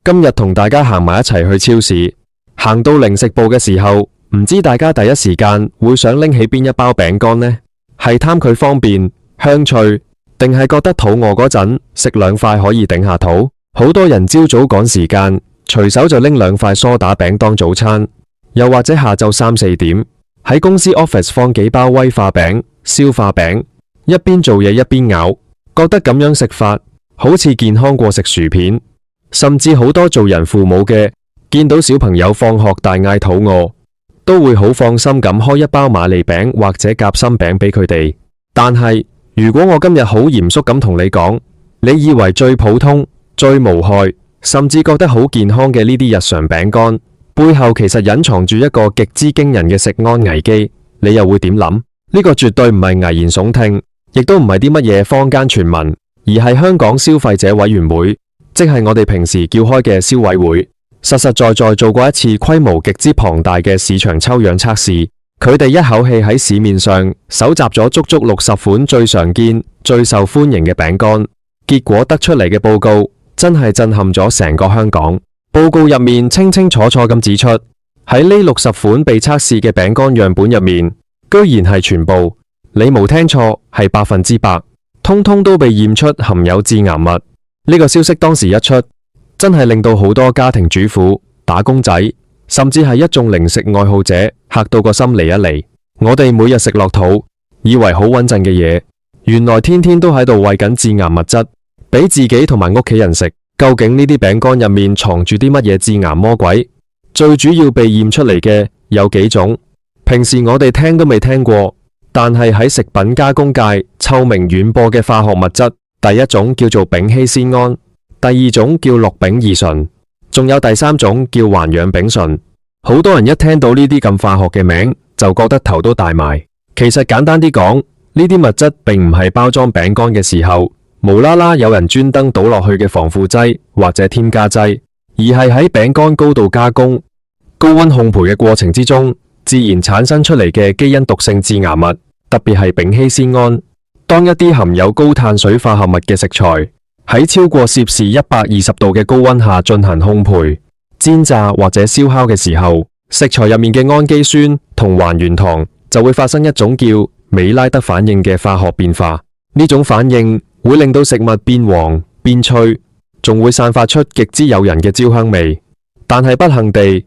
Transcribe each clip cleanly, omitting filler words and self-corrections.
今日同大家行埋一齊去超市，行到零食部嘅時候，唔知大家第一時間會想拎起邊一包餅乾呢？係貪佢方便、香脆，定係覺得肚餓嗰陣食兩塊可以頂下肚？好多人朝早趕時間，隨手就拎兩塊梳打餅當早餐，又或者下晝3、4點喺公司 office 放幾包威化餅、消化餅，一邊做嘢一邊咬，覺得咁樣食法好似健康過食薯片。甚至好多做人父母嘅，見到小朋友放學大嗌肚餓，都會好放心咁開一包瑪利餅或者夾心餅俾佢哋。但係如果我今日好嚴肅咁同你講，你以為最普通、最無害，甚至覺得好健康嘅呢啲日常餅乾，背後其實隱藏住一個極之驚人嘅食安危機，你又會點諗？呢個絕對唔係危言聳聽，亦都唔係啲乜嘢坊間傳聞，而係香港消費者委員會，即係我哋平時叫開嘅消委會，實實在在做過一次規模極之龐大嘅市場抽樣測試。佢哋一口氣喺市面上搜集咗足足60款最常見、最受歡迎嘅餅乾，結果得出嚟嘅報告真係震撼咗成個香港。報告入面清清楚楚咁指出，喺呢60款被測試嘅餅乾樣本入面，居然係全部，你冇聽錯，係100%，通通都被驗出含有致癌物。呢個消息當時一出，真係令到好多家庭主婦、打工仔，甚至係一眾零食愛好者嚇到個心離一離。我哋每日食落肚，以為好穩陣嘅嘢，原來天天都喺度餵緊致癌物質，俾自己同埋屋企人食。究竟呢啲餅乾入面藏住啲乜嘢致癌魔鬼？最主要被驗出嚟嘅有幾種，平時我哋聽都未聽過，但係喺食品加工界臭名遠播嘅化學物質。第一種叫做丙烯酰胺，第二種叫氯丙二醇，仲有第三種叫環氧丙醇。好多人一聽到呢啲咁化學嘅名，就覺得頭都大埋。其實簡單啲講，呢啲物質並唔係包裝餅乾嘅時候無啦啦有人專登倒落去嘅防腐劑或者添加劑，而係喺餅乾高度加工、高溫烘焙嘅過程之中，自然產生出嚟嘅基因毒性致癌物，特別係丙烯酰胺。當一啲含有高碳水化合物嘅食材喺超過攝氏120度嘅高溫下進行烘焙、煎炸或者燒烤嘅時候，食材入面嘅氨基酸同還原糖就會發生一種叫美拉德反應嘅化學變化。呢種反應會令到食物變黃變脆，仲會散發出極之誘人嘅焦香味。但係不幸地，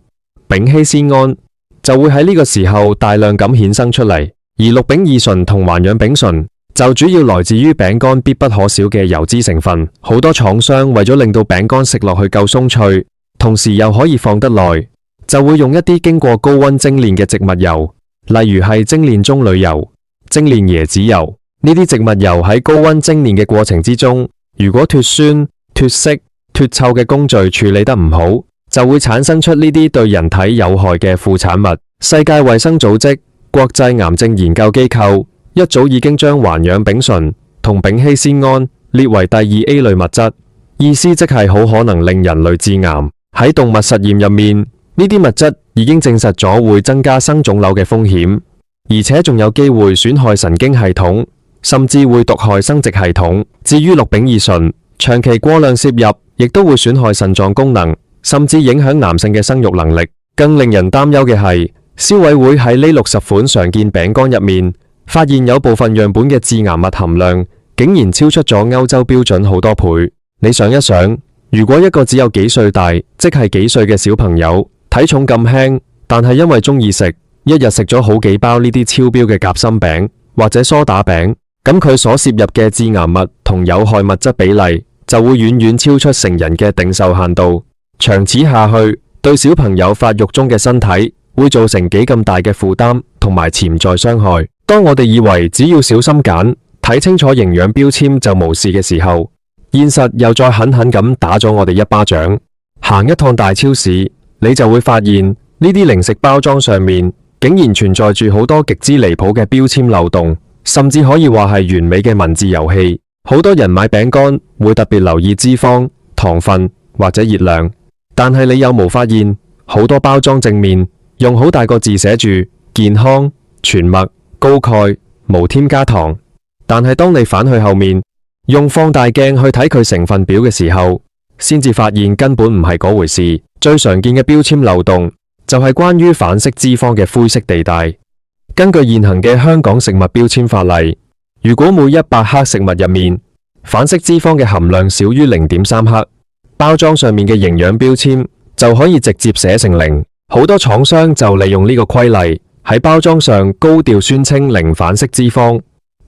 丙烯酰胺就會喺呢個時候大量咁衍生出嚟，而氯丙二醇同環氧丙醇就主要來自於餅乾必不可少嘅油脂成分。好多廠商為咗令到餅乾食落去夠鬆脆，同時又可以放得耐，就會用一啲經過高溫精煉嘅植物油，例如係精煉棕櫚油、精煉椰子油。呢啲植物油喺高溫精煉嘅過程之中，如果脫酸、脫色、脫臭嘅工序處理得唔好，就會產生出呢啲對人體有害嘅副產物。世界衛生組織、國際癌症研究機構一早已經將環氧丙醇同丙烯酰胺列為第2A 類物質，意思即係好可能令人類致癌。喺動物實驗入面，呢啲物質已經證實咗會增加生腫瘤嘅風險，而且仲有機會損害神經系統，甚至會毒害生殖系統。至於氯丙二醇，長期過量攝入亦都會損害腎臟功能，甚至影響男性嘅生育能力。更令人擔憂嘅係，消委會喺呢60款常見餅乾入面，發現有部分樣本嘅致癌物含量竟然超出咗歐洲標準好多倍。你想一想，如果一個只有幾歲大，即係幾歲嘅小朋友，體重咁輕，但係因為中意食，一日食咗好幾包呢啲超標嘅夾心餅或者梳打餅，咁佢所攝入嘅致癌物同有害物質比例就會遠遠超出成人嘅頂受限度。長此下去，對小朋友發育中嘅身體會造成幾咁大嘅負擔同埋潛在傷害。當我哋以為只要小心揀，睇清楚營養標籤就無事嘅時候，現實又再狠狠咁打咗我哋一巴掌。行一趟大超市，你就會發現呢啲零食包裝上面竟然存在住好多極之離譜嘅標籤漏洞，甚至可以話係完美嘅文字遊戲。好多人買餅乾會特別留意脂肪、糖分或者熱量，但係你有冇發現好多包裝正面用好大個字寫住健康、全麥、高鈣、無添加糖，但係當你反去後面用放大鏡去睇佢成分表嘅時候，先至發現根本唔係嗰回事。最常見嘅標籤漏洞就係關於反式脂肪嘅灰色地帶。根據現行嘅香港食物標籤法例，如果每100克食物入面反式脂肪嘅含量少於0.3克，包裝上面嘅營養標籤就可以直接寫成0。好多廠商就利用呢個規例喺包裝上高調宣稱零反式脂肪，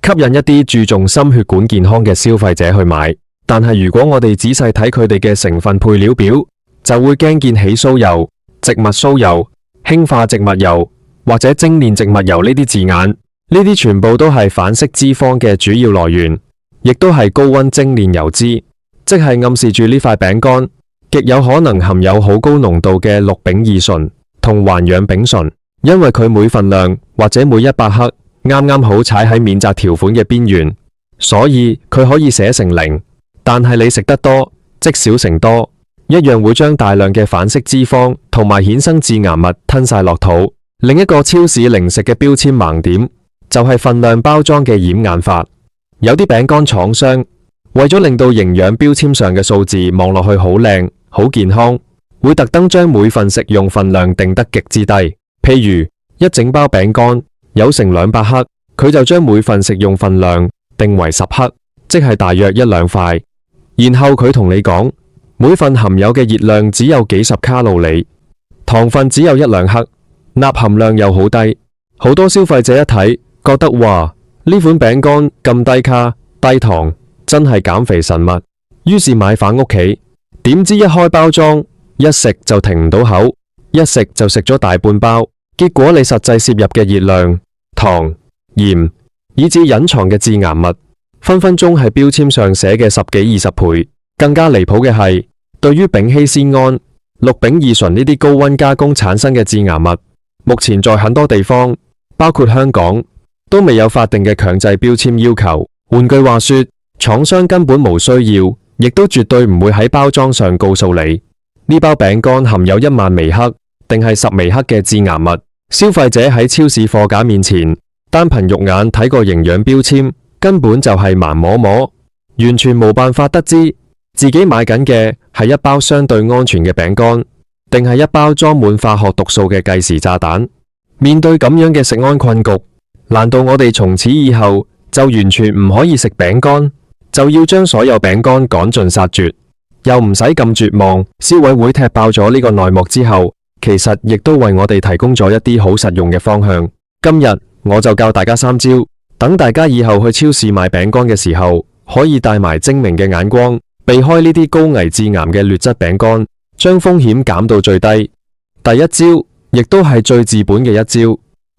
吸引一啲注重心血管健康嘅消費者去買。但係如果我哋仔細睇佢哋嘅成分配料表，就會驚見起酥油、植物酥油、氫化植物油或者精煉植物油呢啲字眼，呢啲全部都係反式脂肪嘅主要來源，亦都係高溫精煉油脂，即係暗示住呢塊餅乾極有可能含有好高濃度嘅氯丙二醇同環氧丙醇，因為佢每份量或者每100克啱啱好踩喺免責條款嘅邊緣，所以佢可以寫成0。但係你食得多，積少成多，一樣會將大量嘅反式脂肪同埋衍生致癌物吞晒落肚。另一個超市零食嘅標籤盲點就係份量包裝嘅掩眼法。有啲餅乾廠商為咗令到營養標籤上嘅數字望落去好靚、好健康，會特登將每份食用份量定得極之低。譬如一整包餅乾有成200克，佢就將每份食用份量定為10克，即係大約1-2塊。然後佢同你講，每份含有嘅熱量只有幾十卡路里，糖分只有1-2克，鈉含量又好低。好多消費者一睇覺得哇，呢款餅乾咁低卡低糖，真係減肥神物，於是買返屋企。點知一開包裝，一食就停唔到口，一食就食咗大半包。結果你實際攝入嘅熱量、糖、鹽，以至隱藏嘅致癌物，分分鐘係標籤上寫嘅10幾20倍。更加離譜嘅係，對於丙烯酰胺、氯丙二醇呢啲高溫加工產生嘅致癌物，目前在很多地方，包括香港，都未有法定嘅強制標籤要求。換句話說，廠商根本無需要，亦都絕對唔會喺包裝上告訴你呢包餅乾含有1萬微克定係10微克嘅致癌物。消費者喺超市貨架面前，單憑肉眼睇個營養標籤，根本就係盲摸摸，完全冇辦法得知自己買緊嘅係一包相對安全嘅餅乾，定係一包裝滿化學毒素嘅計時炸彈。面對咁樣嘅食安困局，難道我哋從此以後就完全唔可以食餅乾，就要將所有餅乾趕盡殺絕？又唔使咁絕望。消委會踢爆咗呢個內幕之後，其實亦都為我哋提供咗一啲好實用嘅方向。今日我就教大家3招，等大家以後去超市買餅乾嘅時候，可以帶埋精明嘅眼光，避開呢啲高危致癌嘅劣質餅乾，將風險減到最低。第一招，亦都係最治本嘅一招，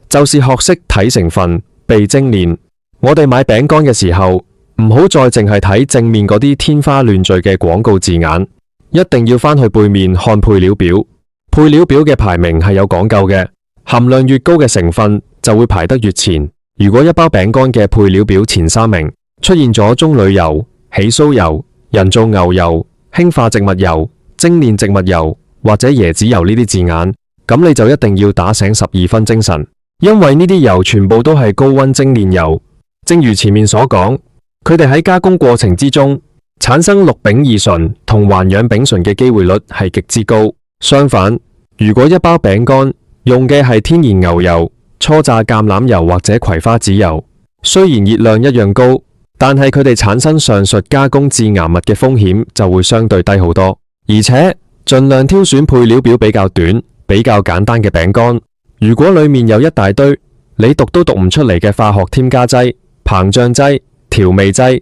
就是學識睇成分，避精煉。我哋買餅乾嘅時候，唔好再淨係睇正面嗰啲天花亂墜嘅廣告字眼，一定要返去背面看配料表。配料表嘅排名係有講究嘅，含量越高嘅成分就會排得越前。如果一包餅乾嘅配料表前3名出現咗棕櫚油、起酥油、人造牛油、氫化植物油、精煉植物油或者椰子油呢啲字眼，咁你就一定要打醒12分精神，因為呢啲油全部都係高溫精煉油。正如前面所講，佢哋喺加工過程之中產生氯丙二醇同環氧丙醇嘅機會率係極之高。相反，如果一包餅乾用嘅係天然牛油、初榨橄欖油或者葵花籽油，雖然熱量一樣高，但係佢哋產生上述加工致癌物嘅風險就會相對低好多。而且盡量挑選配料表比較短、比較簡單嘅餅乾。如果裏面有一大堆你讀都讀唔出嚟嘅化學添加劑、膨脹劑、調味劑，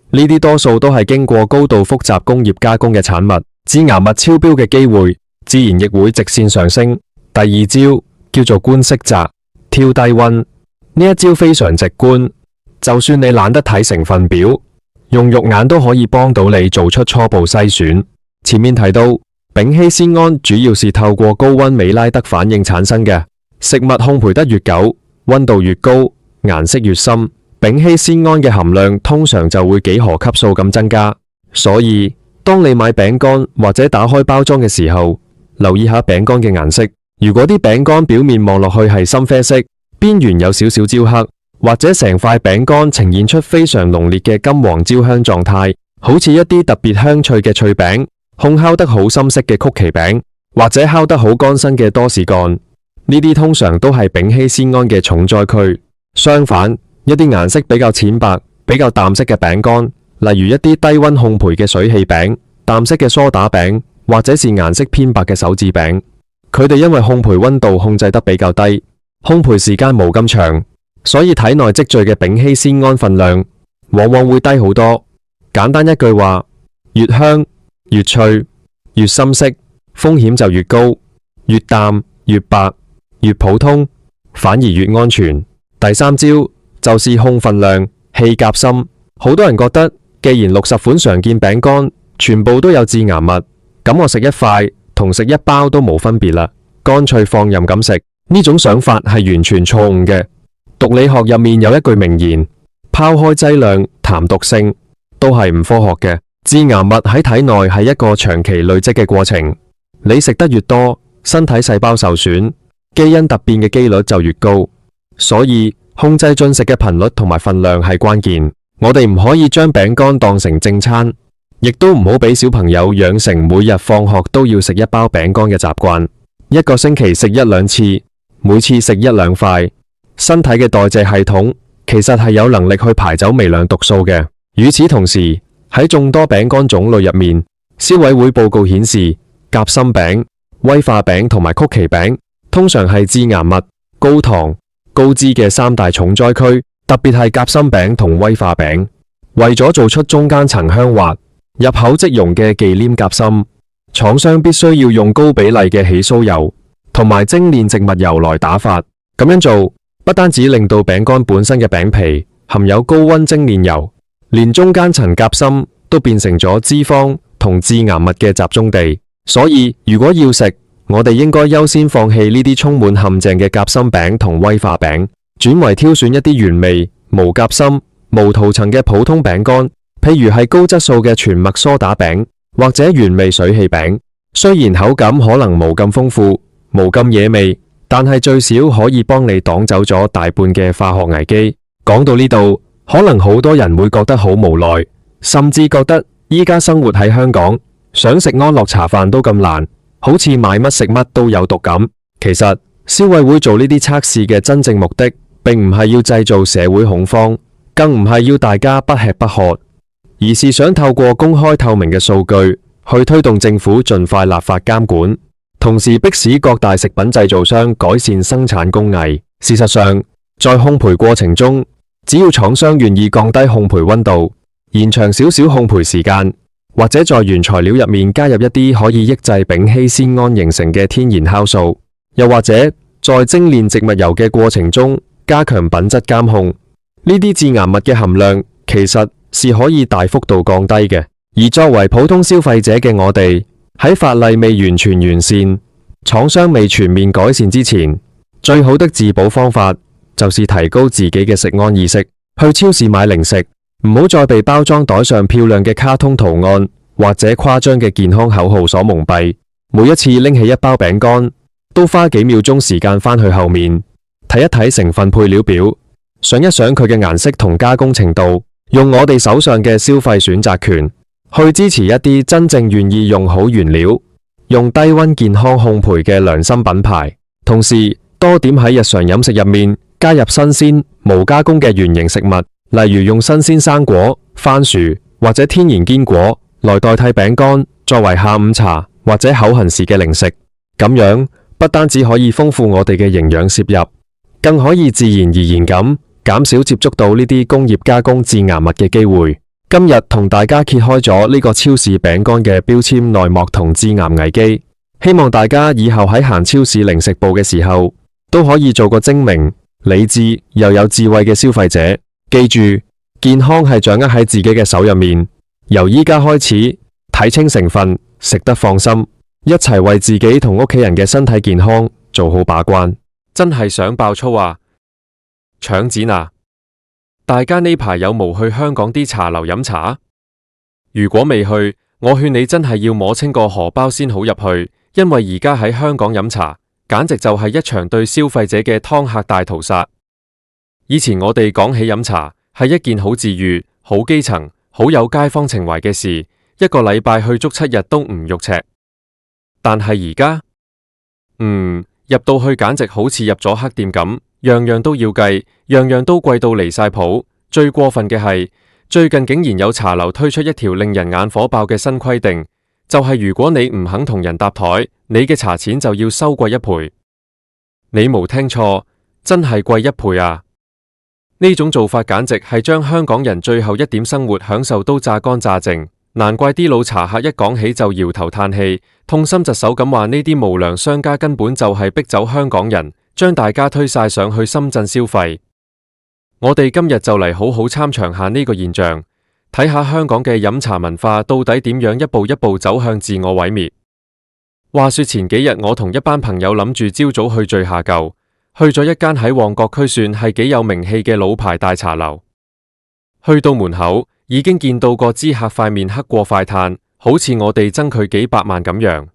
呢啲多數都係經過高度複雜工業加工嘅產物，致癌物超標嘅機會自然亦會直線上升。第二招叫做觀色澤，挑低溫。呢一招非常直觀，就算你懶得睇成分表，用肉眼都可以幫到你做出初步篩選。前面提到，丙烯酰胺主要是透過高溫美拉德反應產生嘅，食物烘焙得越久，溫度越高，顏色越深，丙烯酰胺嘅含量通常就會幾何級數咁增加。所以當你買餅乾或者打開包裝嘅時候，留意下餅乾嘅顏色。如果啲餅乾表面望落去係深啡色，邊緣有少少焦黑，或者成塊餅乾呈現出非常濃烈嘅金黃焦香狀態，好似一啲特別香脆嘅脆餅，烘烤得好深色嘅曲奇餅，或者烤得好乾身嘅多士乾，呢啲通常都係丙烯酰胺嘅重災區。相反，一啲顏色比較淺白、比較淡色嘅餅乾，例如一啲低溫烘焙嘅水氣餅、淡色嘅梳打餅，或者是顏色偏白嘅手指餅，佢哋因為烘焙溫度控制得比較低，烘焙時間冇咁長，所以體內積聚嘅丙烯酰胺分量往往會低好多。簡單一句話，越香越脆越深色，風險就越高；越淡越白越普通，反而越安全。第三招就是控分量，氣夾心。好多人覺得，既然60款常見餅乾全部都有致癌物，咁我食一塊同食一包都冇分別啦，乾脆放任咁食。呢種想法係完全錯誤嘅。毒理學入面有一句名言：拋開劑量談毒性，都係唔科學嘅。致癌物喺體內係一個長期累積嘅過程，你食得越多，身體細胞受損，基因突變嘅機率就越高。所以控制進食嘅頻率同埋分量係關鍵。我哋唔可以將餅乾當成正餐，亦都唔好俾小朋友養成每日放學都要食一包餅乾嘅習慣。一個星期食一兩次，每次食一兩塊，身體嘅代謝系統其實係有能力去排走微量毒素嘅。與此同時，喺眾多餅乾種類入面，消委會報告顯示，夾心餅、威化餅同埋曲奇餅通常係致癌物、高糖、高脂嘅三大重災區。特別係夾心餅同威化餅，為咗做出中間層香滑、入口即溶嘅忌廉夾心，廠商必須要用高比例嘅起酥油同埋精煉植物油來打發。咁樣做不單止令到餅乾本身嘅餅皮含有高溫精煉油，連中間層夾心都變成咗脂肪同致癌物嘅集中地。所以如果要食，我哋應該優先放棄呢啲充滿陷阱嘅夾心餅同威化餅，轉為挑選一啲原味、無夾心、無塗層嘅普通餅乾，譬如係高質素嘅全麥梳打餅或者原味水氣餅。雖然口感可能冇咁豐富、冇咁惹味，但係最少可以幫你擋走咗大半嘅化學危機。講到呢度，可能好多人會覺得好無奈，甚至覺得依家生活喺香港，想食安樂茶飯都咁難，好似買乜食乜都有毒咁。其實消委會做呢啲測試嘅真正目的，並唔係要製造社會恐慌，更唔係要大家不吃不喝，而是想透過公開透明嘅數據去推動政府盡快立法監管，同時迫使各大食品製造商改善生產工藝。事實上，在烘焙過程中，只要廠商願意降低烘焙溫度，延長少少烘焙時間，或者在原材料入面加入一啲可以抑制丙烯酰胺形成嘅天然酵素，又或者在精煉植物油嘅過程中加強品質監控，呢啲致癌物嘅含量其實是可以大幅度降低嘅。而作為普通消費者嘅我哋，喺法例未完全完善、廠商未全面改善之前，最好的自保方法就是提高自己嘅食安意識。去超市買零食，唔好再被包裝袋上漂亮嘅卡通圖案或者誇張嘅健康口號所蒙蔽。每一次拎起一包餅乾，都花幾秒鐘時間返去後面睇一睇成分配料表，想一想佢嘅顏色同加工程度，用我哋手上嘅消費選擇權去支持一啲真正願意用好原料、用低溫健康烘焙嘅良心品牌。同時多點喺日常飲食入面加入新鮮無加工嘅原型食物，例如用新鮮生果、番薯或者天然堅果來代替餅乾，作為下午茶或者口痕時嘅零食。咁樣不單止可以豐富我哋嘅營養攝入，更可以自然而然咁減少接觸到呢啲工業加工致癌物嘅機會。今日同大家揭開咗呢個超市餅乾嘅標籤內幕同致癌危機，希望大家以後喺行超市零食部嘅時候，都可以做個精明、理智又有智慧嘅消費者。記住，健康係掌握喺自己嘅手入面。由依家開始，睇清成分，食得放心，一齊為自己同屋企人嘅身體健康做好把關。真係想爆粗啊！腸展啊！大家呢排有冇去香港啲茶樓飲茶？如果未去，我勸你真係要摸清個荷包先好入去，因為而家喺香港飲茶，簡直就係一場對消費者嘅劏客大屠殺。以前我哋講起飲茶係一件好治癒、好基層、好有街坊情懷嘅事，一個禮拜去足7日都唔肉赤。但係而家，入到去簡直好似入咗黑店咁，樣樣都要計，樣樣都貴到離晒譜。最過分嘅係，最近竟然有茶樓推出一條令人眼火爆嘅新規定，就係如果你唔肯同人搭台，你嘅茶錢就要收貴1倍。你冇聽錯，真係貴1倍啊！呢種做法簡直係將香港人最後一點生活享受都榨乾榨淨。難怪啲老茶客一講起就搖頭嘆氣，痛心疾首咁話呢啲無良商家根本就係逼走香港人，將大家推晒上去深圳消費。我哋今日就嚟好好參詳下呢個現象，睇下香港嘅飲茶文化到底點樣一步一步走向自我毀滅。話說前幾日我同一班朋友諗住朝早去聚下舊，去咗一間喺旺角區算係幾有名氣嘅老牌大茶樓。去到門口，已經見到個知客塊面黑過快炭，好似我哋爭佢幾百萬咁樣。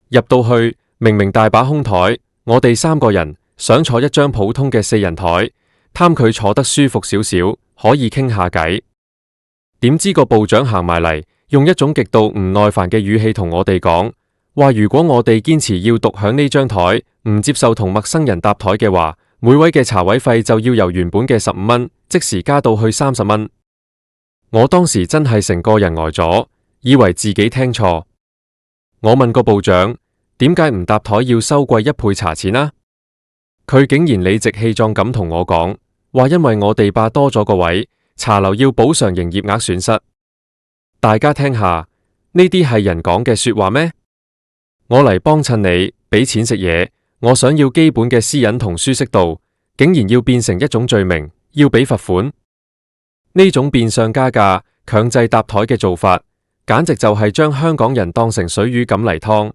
入到去，明明大把空台，我哋3個人想坐一張普通嘅4人台，貪佢坐得舒服少少，可以傾下偈。點知個部長行埋嚟，用一種極度唔耐煩嘅語氣同我哋講，話如果我哋堅持要獨享呢張台，唔接受同陌生人搭台嘅話，每位嘅茶位費就要由原本嘅15蚊，即時加到去30蚊。我當時真係成個人呆咗，以為自己聽錯。我問個部長，點解唔搭台要收貴1倍茶錢啊？佢竟然理直氣壯咁同我講，話因為我哋霸多咗個位，茶樓要補償營業額損失。大家聽下，呢啲係人講嘅說話咩？我嚟幫襯你，俾錢食嘢，我想要基本嘅私隱同舒適度，竟然要變成一種罪名，要俾罰款。呢種變相加價、強制搭台嘅做法，簡直就係將香港人當成水魚咁嚟劏。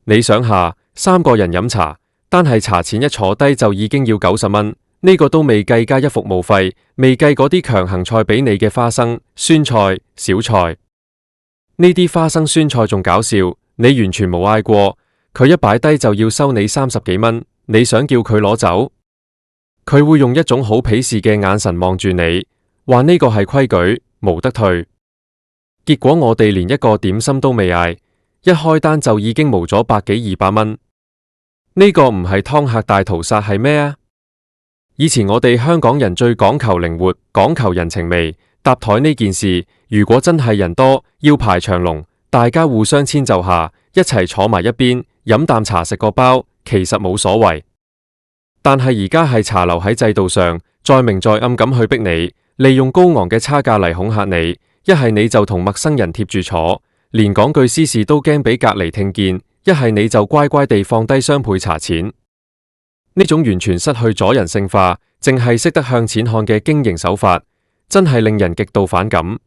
你想下，3個人飲茶，單係茶錢一坐低就已經要90蚊，呢個都未計加一服務費，未計嗰啲強行菜俾你嘅花生、酸菜、小菜。呢啲花生酸菜仲搞笑，你完全冇嗌過，佢一擺低就要收你30幾蚊，你想叫佢攞走，佢會用一種好鄙視嘅眼神望住你，話呢個係規矩，無得退。結果我哋連一個點心都未嗌，一開單就已經冇咗100幾200蚊。呢個唔係劏客大屠殺係咩啊？以前我哋香港人最講求靈活，講求人情味，搭台呢件事，如果真係人多要排長龍，大家互相遷就下，一齊坐埋一邊飲啖茶食個包，其實冇所謂。但係而家係茶樓喺制度上再明再暗咁去逼你，利用高昂嘅差價嚟恐嚇你，一係你就同陌生人貼住坐，連講句私事都驚俾隔籬聽見，一係你就乖乖地放低雙倍茶錢。呢種完全失去咗人性化，淨係識得向錢看嘅經營手法，真係令人極度反感。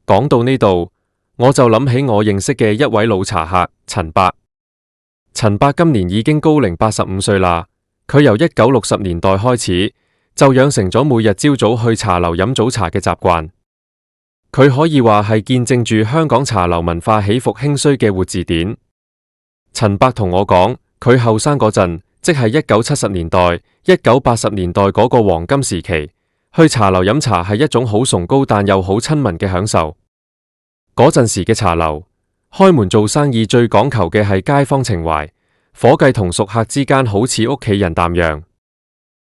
講到呢度，我就諗起我認識嘅一位老茶客陳伯。陳伯今年已經高齡85歲啦，佢由1960年代開始就養成咗每日朝早去茶樓飲早茶嘅習慣。佢可以話係見證住香港茶樓文化起伏興衰嘅活字典。陳伯同我講，佢後生嗰陣，即係1970年代、1980年代嗰個黃金時期，去茶樓飲茶係一種好崇高但又好親民嘅享受。嗰陣時嘅茶樓開門做生意最講求嘅係街坊情懷，伙計同熟客之間好似屋企人淡樣。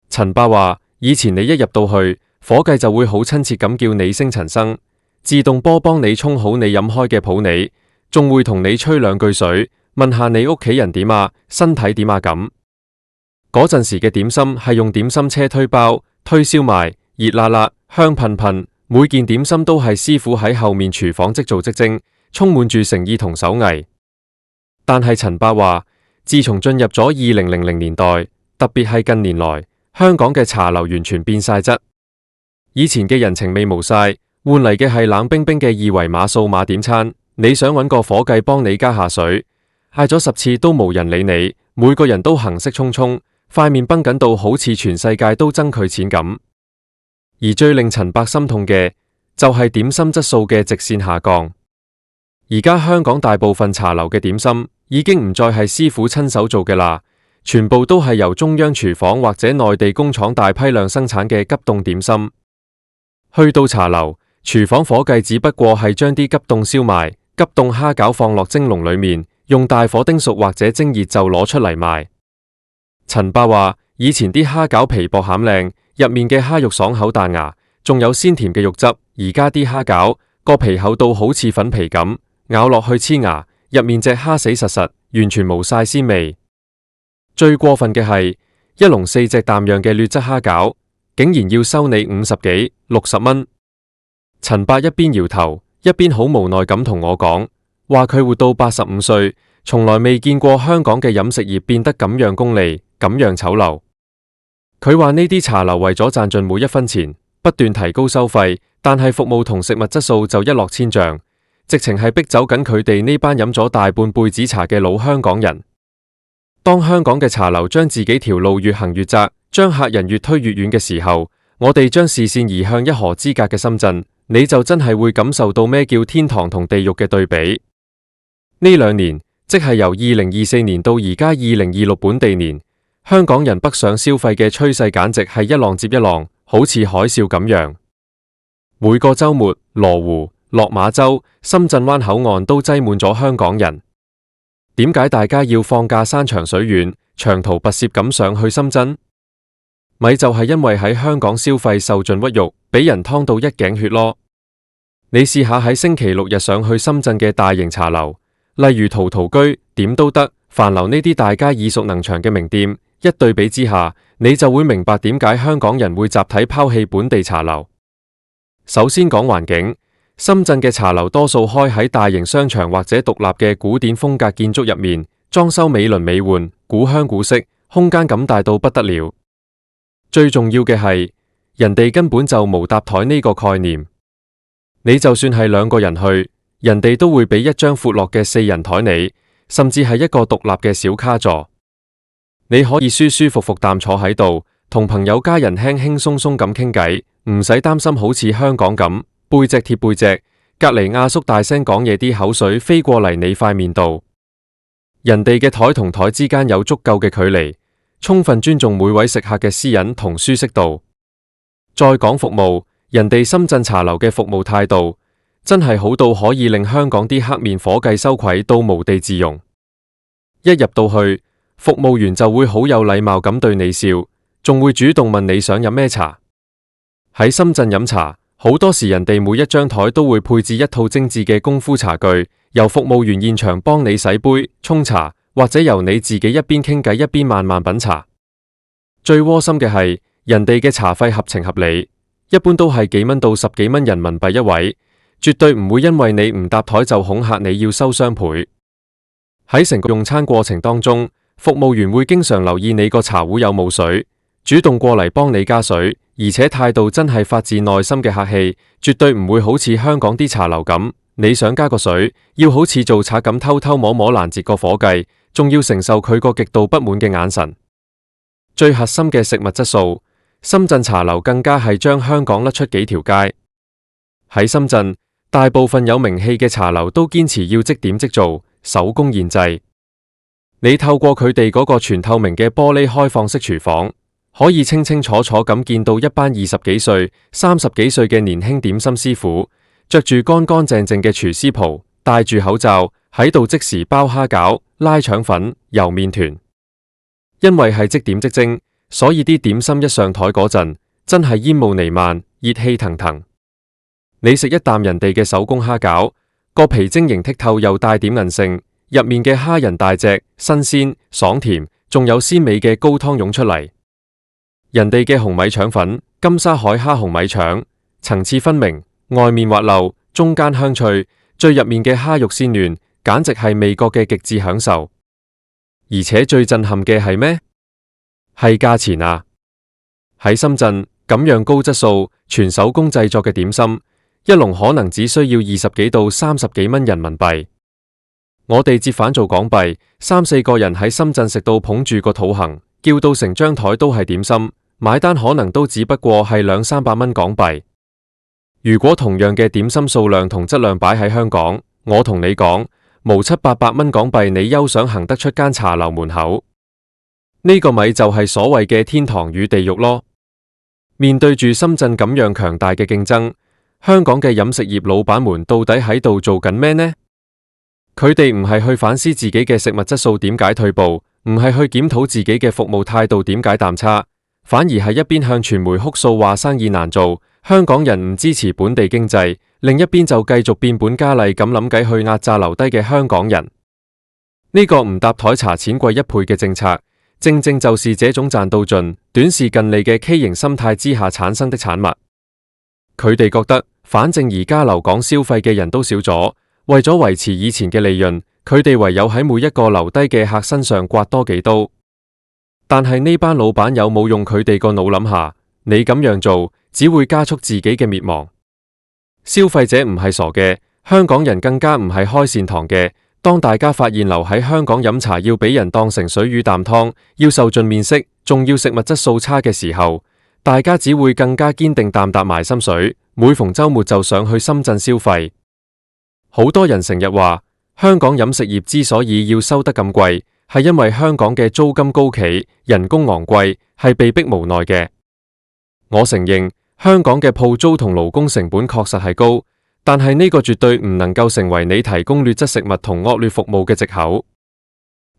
陳伯話，以前你一入到去，伙計就會好親切咁叫你聲陳生，自動波幫你沖好你飲開嘅普洱，仲會同你吹兩句水，問下你屋企人點啊，身體點啊咁。嗰陣時嘅點心係用點心車推包、推燒賣，熱辣辣、香噴噴，每件點心都係師傅喺後面廚房即做即蒸，充滿住誠意同手藝。但係陳伯話，自從進入咗2000年代，特別係近年來，香港嘅茶樓完全變晒質，以前嘅人情味冇晒，換嚟嘅係冷冰冰嘅二維碼數碼點餐。你想搵個伙計幫你加下水，嗌咗10次都無人理你，每個人都行色匆匆，塊面繃緊到好似全世界都爭佢錢咁。而最令陳伯心痛嘅，就係點心質素嘅直線下降。而家香港大部分茶樓嘅點心已經唔再係師傅親手做嘅啦，全部都係由中央廚房或者內地工廠大批量生產嘅急凍點心。去到茶樓，廚房伙計只不過係將啲急凍燒賣、急凍蝦餃放落蒸籠裏面，用大火叮熟或者蒸熱就攞出嚟賣。陳伯話：以前啲蝦餃皮薄餡靚，入面嘅蝦肉爽口彈牙，仲有鮮甜嘅肉汁。而家啲蝦餃個皮厚到好似粉皮咁，咬落去黐牙，入面隻蝦死實實，完全冇晒鮮味。最過分嘅係，一籠4隻淡樣嘅劣質蝦餃，竟然要收你50幾、60蚊。陳伯一邊搖頭，一邊好無奈咁同我講，話佢活到85歲，從來未見過香港嘅飲食業變得咁樣功利，咁樣醜陋。佢話呢啲茶樓為咗賺盡每一分錢，不斷提高收費，但係服務同食物質素就一落千丈，直情係逼走緊佢哋呢班飲咗大半輩子茶嘅老香港人。當香港嘅茶樓將自己條路越行越窄，將客人越推越遠嘅時候，我哋將視線移向一河之隔嘅深圳，你就真係會感受到咩叫天堂同地獄嘅對比。呢2年，即係由2024年到而家2026本地年，香港人北上消費嘅趨勢簡直係一浪接一浪，好似海嘯咁樣。每個週末，羅湖、落馬洲、深圳灣口岸都擠滿咗香港人。點解大家要放假山長水遠、長途跋涉咁上去深圳？咪就係因為喺香港消費受盡屈辱，俾人劏到一頸血咯。你試下喺星期六日上去深圳嘅大型茶樓，例如陶陶居、點都德、飯樓呢啲大家耳熟能詳嘅名店，一對比之下，你就會明白點解香港人會集體拋棄本地茶樓。首先講環境，深圳嘅茶樓多數開喺大型商場或者獨立嘅古典風格建築入面，裝修美輪美奐，古香古色，空間感大到不得了。最重要嘅係，人哋根本就冇搭台呢個概念。你就算係2個人去，人哋都會俾一張闊落嘅4人台你，甚至係一個獨立嘅小卡座。你可以舒舒服服啖坐喺度，同朋友家人輕輕鬆鬆咁傾偈，唔使擔心好似香港咁背脊貼背脊，隔籬阿叔大聲講嘢，啲口水飛過嚟你塊面度。人哋嘅台同台之間有足夠嘅距離，充分尊重每位食客嘅私隱同舒適度。再講服務，人哋深圳茶樓嘅服務態度真係好到可以令香港啲黑面伙計羞愧到無地自容。一入到去，服務員就會好有禮貌咁對你笑，仲會主動問你想飲咩茶。喺深圳飲茶，好多時人哋每一張台都會配置一套精緻嘅功夫茶具，由服務員現場幫你洗杯、沖茶，或者由你自己一邊傾偈一邊慢慢品茶。最窩心嘅係，人哋嘅茶費合情合理，一般都係幾蚊到10幾蚊人民幣一位，絕對唔會因為你唔搭台就恐嚇你要收雙倍。喺成個用餐過程當中，服務員會經常留意你個茶壺有冇水，主動過嚟幫你加水，而且態度真係發自內心嘅客氣，絕對唔會好似香港啲茶樓咁，你想加個水，要好似做賊咁偷偷摸摸攔截個伙計，仲要承受佢個極度不滿嘅眼神。最核心嘅食物質素，深圳茶樓更加係將香港甩出幾條街。喺深圳，大部分有名氣嘅茶樓都堅持要即點即做，手工現製。你透過佢哋嗰個全透明嘅玻璃開放式廚房，可以清清楚楚咁見到一班20幾歲、30幾歲嘅年輕點心師傅，着住乾乾淨淨嘅廚師袍，戴住口罩喺度即時包蝦餃、拉腸粉、揉麵團。因為係即點即蒸，所以啲點心一上台嗰陣，真係煙霧彌漫，熱氣騰騰。你食一啖人哋嘅手工蝦餃，個皮晶瑩剔透又帶點韌性，入面嘅蝦仁大隻、新鮮、爽甜，仲有鮮美嘅高湯湧出嚟。人哋嘅紅米腸粉、金沙海蝦紅米腸，層次分明，外面滑溜，中間香脆，最入面嘅蝦肉鮮嫩，簡直係味覺嘅極致享受。而且最震撼嘅係咩？係價錢啊！喺深圳咁樣高質素、全手工製作嘅點心，一籠可能只需要20幾到30幾蚊人民幣。我哋折返做港幣，3、4個人喺深圳食到捧住個肚行，叫到成張台都係點心，買單可能都只不過係200、300蚊港幣。如果同樣嘅點心數量同質量擺喺香港，我同你講，無700、800蚊港幣，你休想行得出間茶樓門口。呢個咪就係所謂嘅天堂與地獄咯。面對住深圳咁樣強大嘅競爭，香港嘅飲食業老闆們到底喺度做緊咩呢？佢哋唔係去反思自己嘅食物質素點解退步，唔係去檢討自己嘅服務態度點解淡差，反而係一邊向傳媒哭訴話生意難做，香港人唔支持本地經濟，另一邊就繼續變本加厲咁諗計去壓榨留低嘅香港人。呢個唔搭台查錢貴一倍嘅政策，正正就是這種賺到盡、短視近利嘅畸形心態之下產生的產物。佢哋覺得，反正而家留港消費嘅人都少咗，為咗維持以前嘅利潤，佢哋唯有喺每一個留低嘅客身上刮多幾刀。但係呢班老闆有冇用佢哋個腦諗下？你咁樣做，只會加速自己嘅滅亡。消費者唔係傻嘅，香港人更加唔係開善堂嘅。當大家發現留喺香港飲茶要俾人當成水魚啖湯，要受盡面色，仲要食物質素差嘅時候，大家只會更加堅定啖啖埋心水，每逢週末就上去深圳消費。好多人成日話，香港飲食業之所以要收得咁貴，係因為香港嘅租金高企，人工昂貴，係被逼無奈嘅。我承認，香港嘅鋪租同勞工成本確實係高。但係呢個絕對唔能夠成為你提供劣質食物同惡劣服務嘅藉口。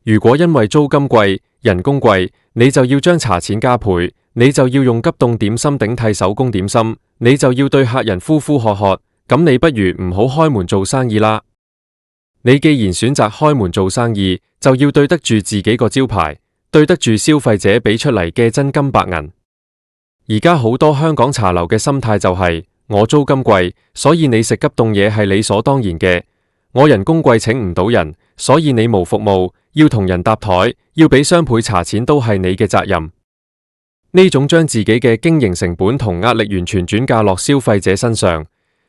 如果因為租金貴、人工貴，你就要將茶錢加倍，你就要用急凍點心頂替手工點心，你就要對客人呼呼喝喝，咁你不如唔好開門做生意啦。你既然選擇開門做生意，就要對得住自己個招牌，對得住消費者俾出嚟嘅真金白銀。而家好多香港茶樓嘅心態就係，我租金貴，所以你食急凍嘢係理所當然嘅。我人工貴，請唔到人，所以你無服務，要同人搭台，要俾雙倍茶錢都係你嘅責任。呢種將自己嘅經營成本同壓力完全轉嫁落消費者身上，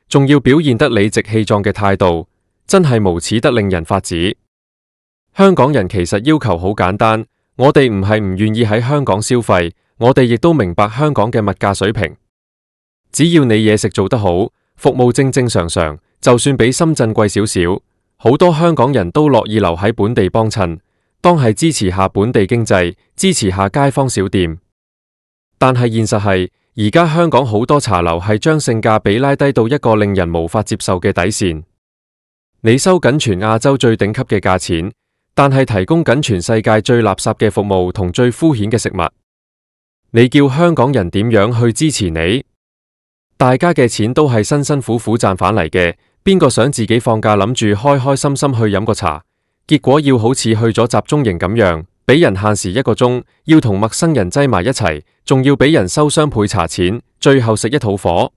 仲要表現得理直氣壯嘅態度，真係無恥得令人髮指。香港人其實要求好簡單，我哋唔係唔願意喺香港消費，我哋亦都明白香港嘅物價水平。只要你嘢食做得好，服務正正常常，就算比深圳貴少少，好多香港人都樂意留喺本地幫襯，當係支持下本地經濟，支持下街坊小店。但係現實係，而家香港好多茶樓係將性價比拉低到一個令人無法接受嘅底線。你收緊全亞洲最頂級嘅價錢，但係提供緊全世界最垃圾嘅服務同最敷衍嘅食物，你叫香港人點樣去支持你？大家嘅錢都係辛辛苦苦賺返嚟嘅，邊個想自己放假諗住開開心心去飲個茶，結果要好似去咗集中營咁樣，俾人限時1個鐘，要同陌生人擠埋一齊，仲要俾人收雙倍茶錢，最後食一肚火。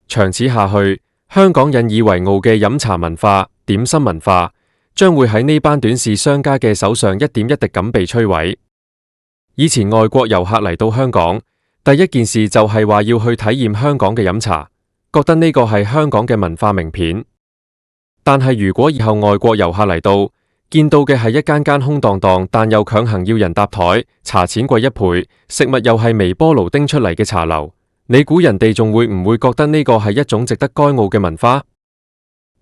長此下去，香港引以為傲嘅飲茶文化、點心文化，將會喺呢班短視商家嘅手上一點一滴咁被摧毀。以前外國遊客嚟到香港，第一件事就係話要去體驗香港嘅飲茶，覺得呢個係香港嘅文化名片。但係如果以後外國遊客嚟到，見到嘅係一間間空蕩蕩，但又強行要人搭台，茶錢貴1倍，食物又係微波爐叮出嚟嘅茶樓，你估人哋仲會唔會覺得呢個係一種值得該傲嘅文化？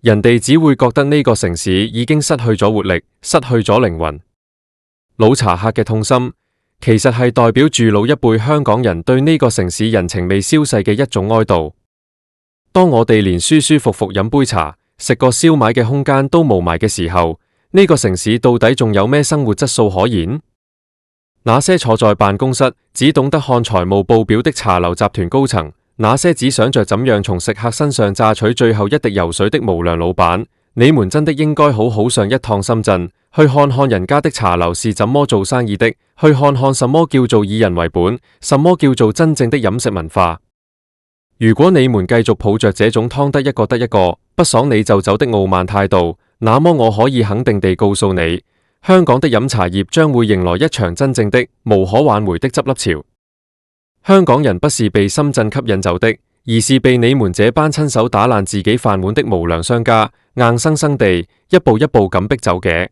人哋只會覺得呢個城市已經失去咗活力，失去咗靈魂。老茶客嘅痛心，其實係代表住老一輩香港人對呢個城市人情味消逝嘅一種哀悼。當我哋連舒舒服服飲杯茶、食個燒賣嘅空間都冇埋嘅時候，呢個城市到底仲有咩生活質素可言？那些坐在辦公室只懂得看財務報表的茶樓集團高層，那些只想着怎樣從食客身上榨取最後一滴油水的無良老闆，你們真的應該好好上一趟深圳，去看看人家的茶樓是怎麼做生意的，去看看什麼叫做以人為本，什麼叫做真正的飲食文化。如果你們繼續抱着這種湯得一個，不爽你就走的傲慢態度，那麼我可以肯定地告訴你，香港的飲茶業將會迎來一場真正的無可挽回的執笠潮。香港人不是被深圳吸引走的，而是被你們這班親手打爛自己飯碗的無良商家硬生生地一步一步咁逼走嘅。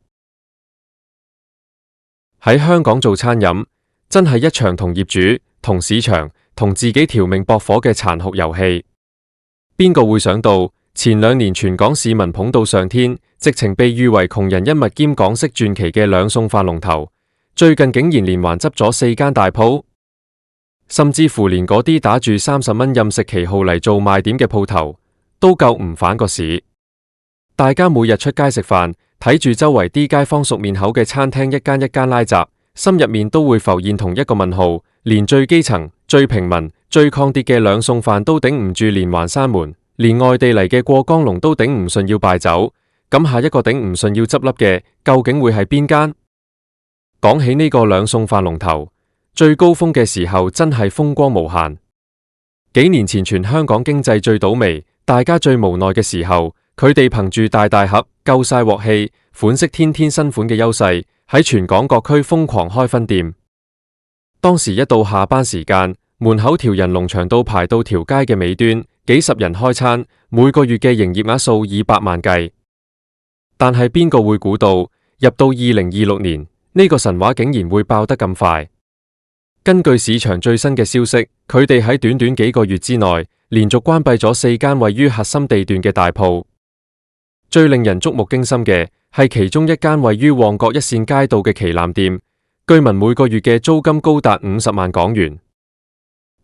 喺香港做餐飲，真係一場同業主、同市場、同自己條命搏火嘅殘酷遊戲。邊個會想到前2年全港市民捧到上天，直情被譽為窮人一物兼港式傳奇嘅兩餸飯龍頭，最近竟然連環執咗4間大鋪。甚至乎連嗰啲打住30蚊任食旗號嚟做賣點嘅鋪頭，都救唔反個市。大家每日出街食飯，睇住周圍啲街坊熟面口嘅餐廳一間一間拉閘，心入面都會浮現同一個問號，連最基層、最平民、最抗跌嘅兩餸飯都頂唔住連環閂門，連外地嚟嘅過江龍都頂唔順要敗走，咁下一個頂唔順要執笠嘅，究竟會係邊間？講起呢個兩餸飯龍頭，最高峰嘅時候真係風光無限。幾年前全香港經濟最倒霉，大家最無奈嘅時候，佢哋憑住大大盒、夠晒鑊氣、款式天天新款嘅優勢，喺全港各區瘋狂開分店。當時一到下班時間，門口條人龍長到排到條街嘅尾端，幾十人開餐，每個月嘅營業額數以百萬計。但係邊個會估到，入到2026年，呢個神話竟然會爆得咁快？根據市場最新嘅消息，佢哋喺短短幾個月之內，連續關閉咗4間位於核心地段嘅大鋪。最令人觸目驚心嘅係其中一間位於旺角一線街道嘅旗艦店，據聞每個月嘅租金高達50萬港元。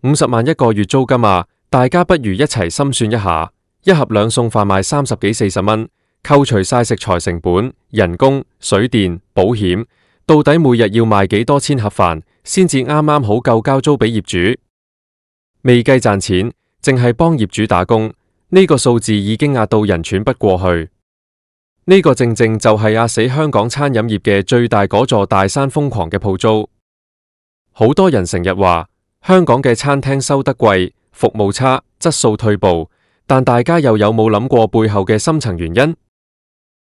50萬一個月租金啊！大家不如一齊心算一下，一盒兩餸飯賣30幾40蚊，扣除晒食材成本、人工、水電、保險，到底每日要賣幾多千盒飯先至啱啱好夠交租俾業主？未計賺錢，淨係幫業主打工，呢個數字已經壓到人喘不過去。呢個正正就係壓死香港餐飲業嘅最大嗰座大山，瘋狂嘅鋪租。好多人成日話香港嘅餐廳收得貴，服務差，質素退步，但大家又有冇諗過背後嘅深層原因？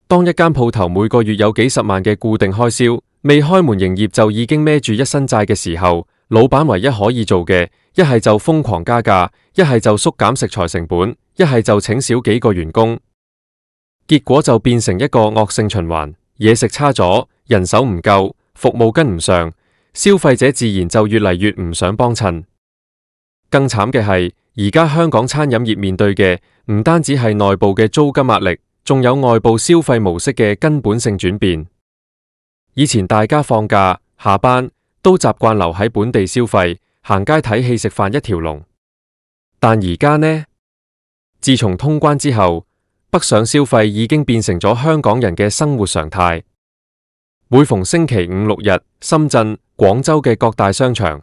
當一間鋪頭每個月有幾十萬嘅固定開銷，未開門營業就已經孭住一身債嘅時候，老闆唯一可以做嘅，一係就瘋狂加價，一係就縮減食材成本，一係就請少幾個員工。結果就變成一個惡性循環，嘢食差咗，人手唔夠，服務跟唔上，消費者自然就越嚟越唔想幫襯。更慘嘅係，而家香港餐飲業面對嘅唔單止係內部嘅租金壓力，仲有外部消費模式嘅根本性轉變。以前大家放假下班都習慣留喺本地消費，行街睇戲食飯一條龍，但而家呢？自從通關之後，北上消費已經變成咗香港人嘅生活常態。每逢星期5、6日，深圳、廣州嘅各大商場，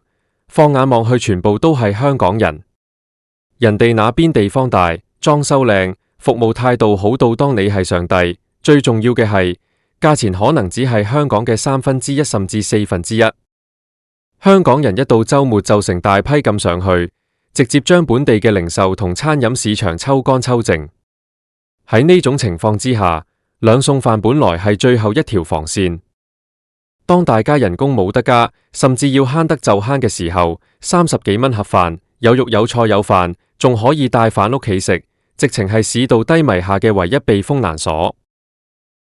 放眼望去全部都係香港人。人哋那邊地方大，裝修靚，服務態度好到當你係上帝。最重要嘅係，價錢可能只係香港嘅1/3甚至1/4。香港人一到週末就成大批咁上去，直接將本地嘅零售同餐飲市場抽乾抽淨。喺呢種情況之下，兩餸飯本來係最後一條防線。當大家人工冇得加，甚至要慳得就慳嘅時候，30幾蚊盒飯，有肉有菜有飯，仲可以帶返屋企食，直情係市道低迷下嘅唯一避風難所。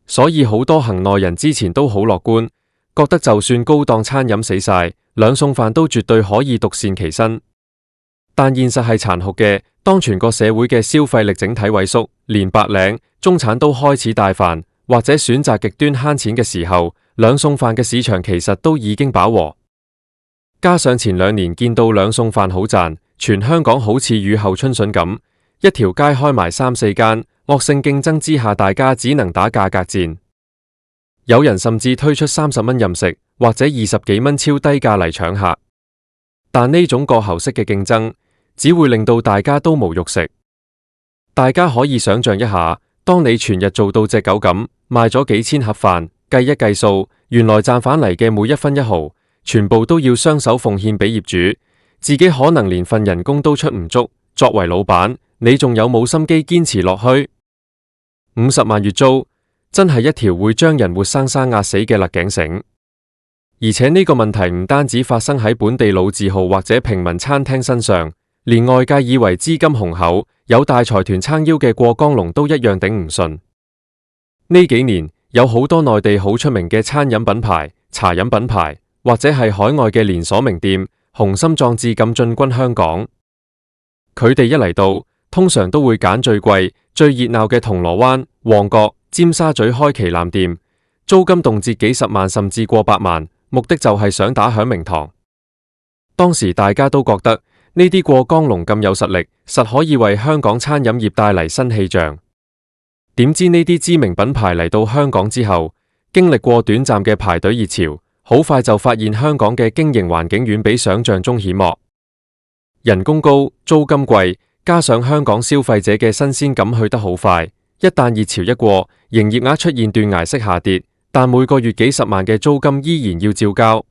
所以好多行內人之前都好樂觀，覺得就算高檔餐飲死晒，兩餸飯都絕對可以獨善其身。但現實係殘酷嘅，當全個社會嘅消費力整體萎縮，連白領、中產都開始帶飯，或者選擇極端慳錢嘅時候，兩餸飯嘅市場其實都已經飽和。加上前2年見到兩餸飯好賺，全香港好似雨後春筍咁，一條街開埋3、4間，惡性競爭之下，大家只能打價格戰。有人甚至推出30蚊任食，或者20幾蚊超低價嚟搶客。但呢種過喉式嘅競爭，只會令到大家都冇肉食。大家可以想象一下，當你全日做到隻狗咁，賣咗幾千盒飯，計一計數，原來賺返嚟嘅每一分一毫，全部都要雙手奉獻俾業主，自己可能連份人工都出唔足。作為老闆，你仲有冇心機堅持落去？50萬月租真係一條會將人活生生壓死嘅勒頸繩。而且呢個問題唔單止發生喺本地老字號或者平民餐廳身上，連外界以為資金雄厚、有大財團撐腰嘅過江龍都一樣頂唔順。呢幾年有好多內地好出名嘅餐飲品牌、茶飲品牌，或者係海外嘅連鎖名店，雄心壯志咁進軍香港。佢哋一嚟到，通常都會揀最貴、最熱鬧嘅銅鑼灣、旺角、尖沙咀開旗艦店，租金動輒幾十萬甚至過百萬，目的就係想打響名堂。當時大家都覺得呢啲過江龍咁有實力，實可以為香港餐飲業帶嚟新氣象。點知呢啲知名品牌嚟到香港之後，經歷過短暫嘅排隊熱潮，好快就發現香港嘅經營環境遠比想象中險惡，人工高，租金貴，加上香港消費者嘅新鮮感去得好快，一旦熱潮一過，營業額出現斷崖式下跌，但每個月幾十萬嘅租金依然要照交。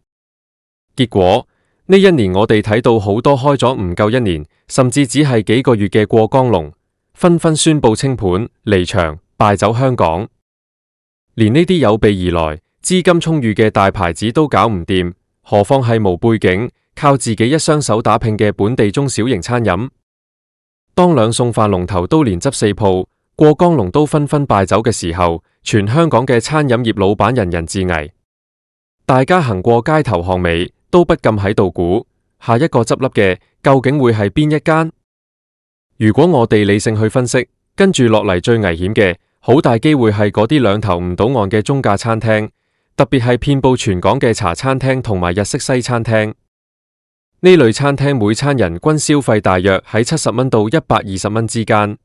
結果呢一年我哋睇到好多開咗唔夠一年，甚至只係幾個月嘅過江龍，紛紛宣布清盤離場，敗走香港。連呢啲有備而來、資金充裕嘅大牌子都搞唔掂，何況係無背景、靠自己一雙手打拼嘅本地中小型餐飲。當兩餸飯龍頭都連執4鋪，過江龍都紛紛敗走嘅時候，全香港嘅餐飲業老闆人人自危。大家行過街頭巷尾，都不禁喺度估，下一個執笠嘅究竟會係邊一間？如果我哋理性去分析，跟住落嚟最危險嘅，好大機會係嗰啲兩頭唔到岸嘅中價餐廳，特別係遍佈全港嘅茶餐廳同埋日式西餐廳。呢類餐廳每餐人均消費大約喺70蚊到120蚊之間。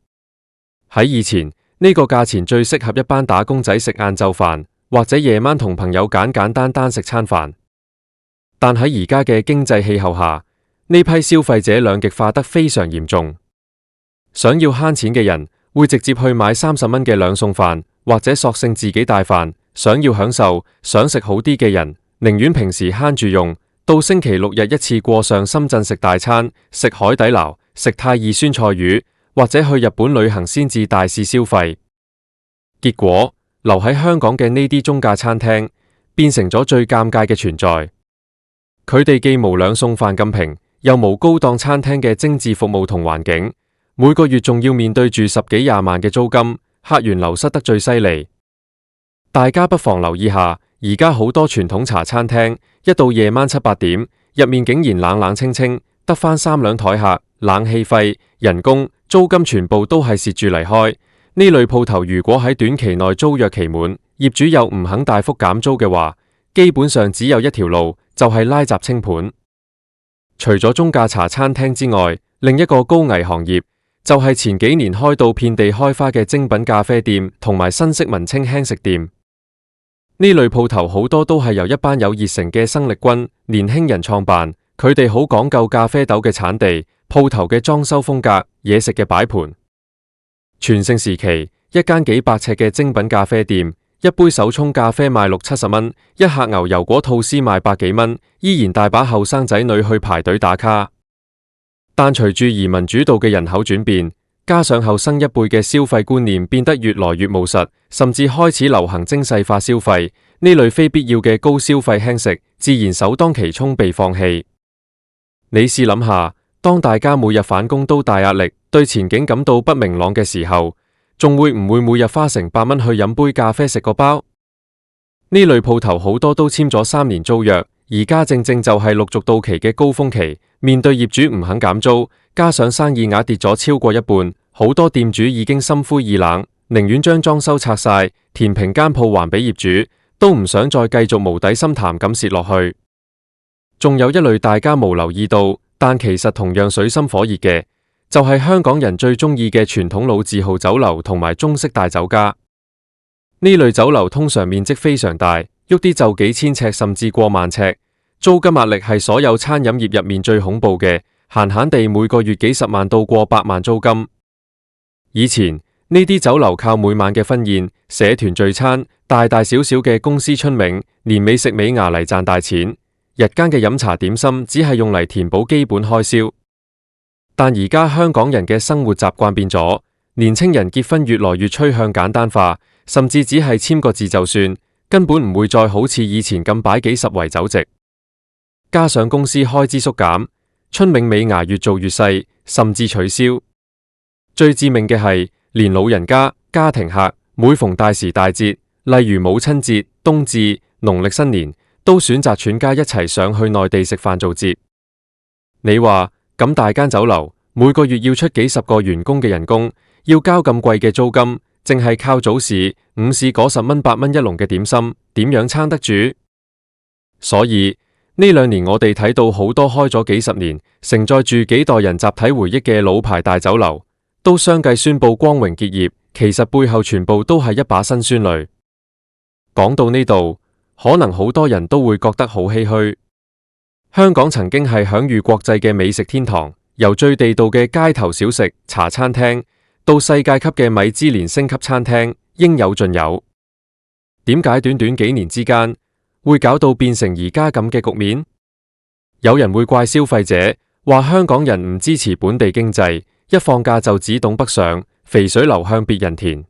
喺以前，呢個價錢最適合一班打工仔食晏晝飯，或者夜晚同朋友簡簡單單食餐飯。但喺而家嘅經濟氣候下，呢批消費者兩極化得非常嚴重。想要慳錢嘅人會直接去買30蚊嘅兩餸飯，或者索性自己帶飯。想要享受、想食好啲嘅人，寧願平時慳住用，到星期六日一次過上深圳食大餐，食海底撈，食太二酸菜魚，或者去日本旅行先至大肆消費。結果留喺香港嘅呢啲中價餐廳變成咗最尷尬嘅存在。佢哋既無兩餸飯咁平，又無高檔餐廳嘅精緻服務同環境，每個月仲要面對住10幾20萬嘅租金，客源流失得最犀利。大家不妨留意下，而家好多傳統茶餐廳，一到夜晚7、8點，入面竟然冷冷清清，得返3兩台客，冷氣費、人工、租金全部都係蝕住離開。呢類鋪頭如果喺短期內租約期滿，業主又唔肯大幅減租嘅話，基本上只有一條路，就係拉閘清盤。除咗中價茶餐廳之外，另一個高危行業就係前幾年開到遍地開花嘅精品咖啡店同埋新式文青輕食店。呢類鋪頭好多都係由一班有熱誠嘅生力軍年輕人創辦，佢哋好講究咖啡豆嘅產地、鋪頭嘅裝修風格、嘢食嘅擺盤。全盛時期，一間幾百尺嘅精品咖啡店，一杯手沖咖啡賣60、70蚊，一客牛油果吐司賣100幾蚊，依然大把後生仔女去排隊打卡。但隨住移民主導嘅人口轉變，加上後生一輩嘅消費觀念變得越來越務實，甚至開始流行精細化消費，呢類非必要嘅高消費輕食，自然首當其衝被放棄。你試諗下，當大家每日返工都大壓力，對前景感到不明朗嘅時候，仲會唔會每日花成100蚊去飲杯咖啡食個包？呢類鋪頭好多都簽咗3年租約，而家正正就係陸續到期嘅高峰期，面對業主唔肯減租，加上生意額跌咗超過一半，好多店主已經心灰意冷，寧願將裝修拆晒，填平間鋪還俾業主，都唔想再繼續無底深潭咁蝕落去。仲有一類大家無留意到，但其實同樣水深火熱嘅，就係香港人最中意嘅傳統老字號酒樓同埋中式大酒家。呢類酒樓通常面積非常大，喐啲就幾千尺甚至過萬尺，租金壓力係所有餐飲業入面最恐怖嘅，閒閒地每個月幾十萬到過百萬租金。以前呢啲酒樓靠每晚嘅婚宴、社團聚餐、大大小小嘅公司春茗、年尾食尾牙嚟賺大錢，日間嘅飲茶點心只係用嚟填補基本開銷。但而家香港人嘅生活習慣變咗，年青人結婚越來越趨向簡單化，甚至只係簽個字就算，根本唔會再好似以前咁擺幾十圍酒席。加上公司開支縮減，春茗尾牙越做越細，甚至取消。最致命嘅係，連老人家、家庭客每逢大時大節，例如母親節、冬至、農曆新年，都選擇全家一齊上去內地食飯做節。你話咁大間酒樓每個月要出幾十個員工嘅人工，要交咁貴嘅租金，淨係靠早市、午市嗰10蚊8蚊一籠嘅點心，點樣撐得住？所以呢2年我哋睇到好多開咗幾十年，承載住幾代人集體回憶嘅老牌大酒樓，都相繼宣布光榮結業，其實背後全部都係一把辛酸淚。講到呢度，可能好多人都會覺得好唏噓。香港曾經係享譽國際嘅美食天堂，由最地道嘅街頭小食、茶餐廳，到世界級嘅米芝蓮星級餐廳，應有盡有。點解短短幾年之間，會搞到變成而家咁嘅局面？有人會怪消費者，話香港人唔支持本地經濟，一放假就只懂北上，肥水流向別人田。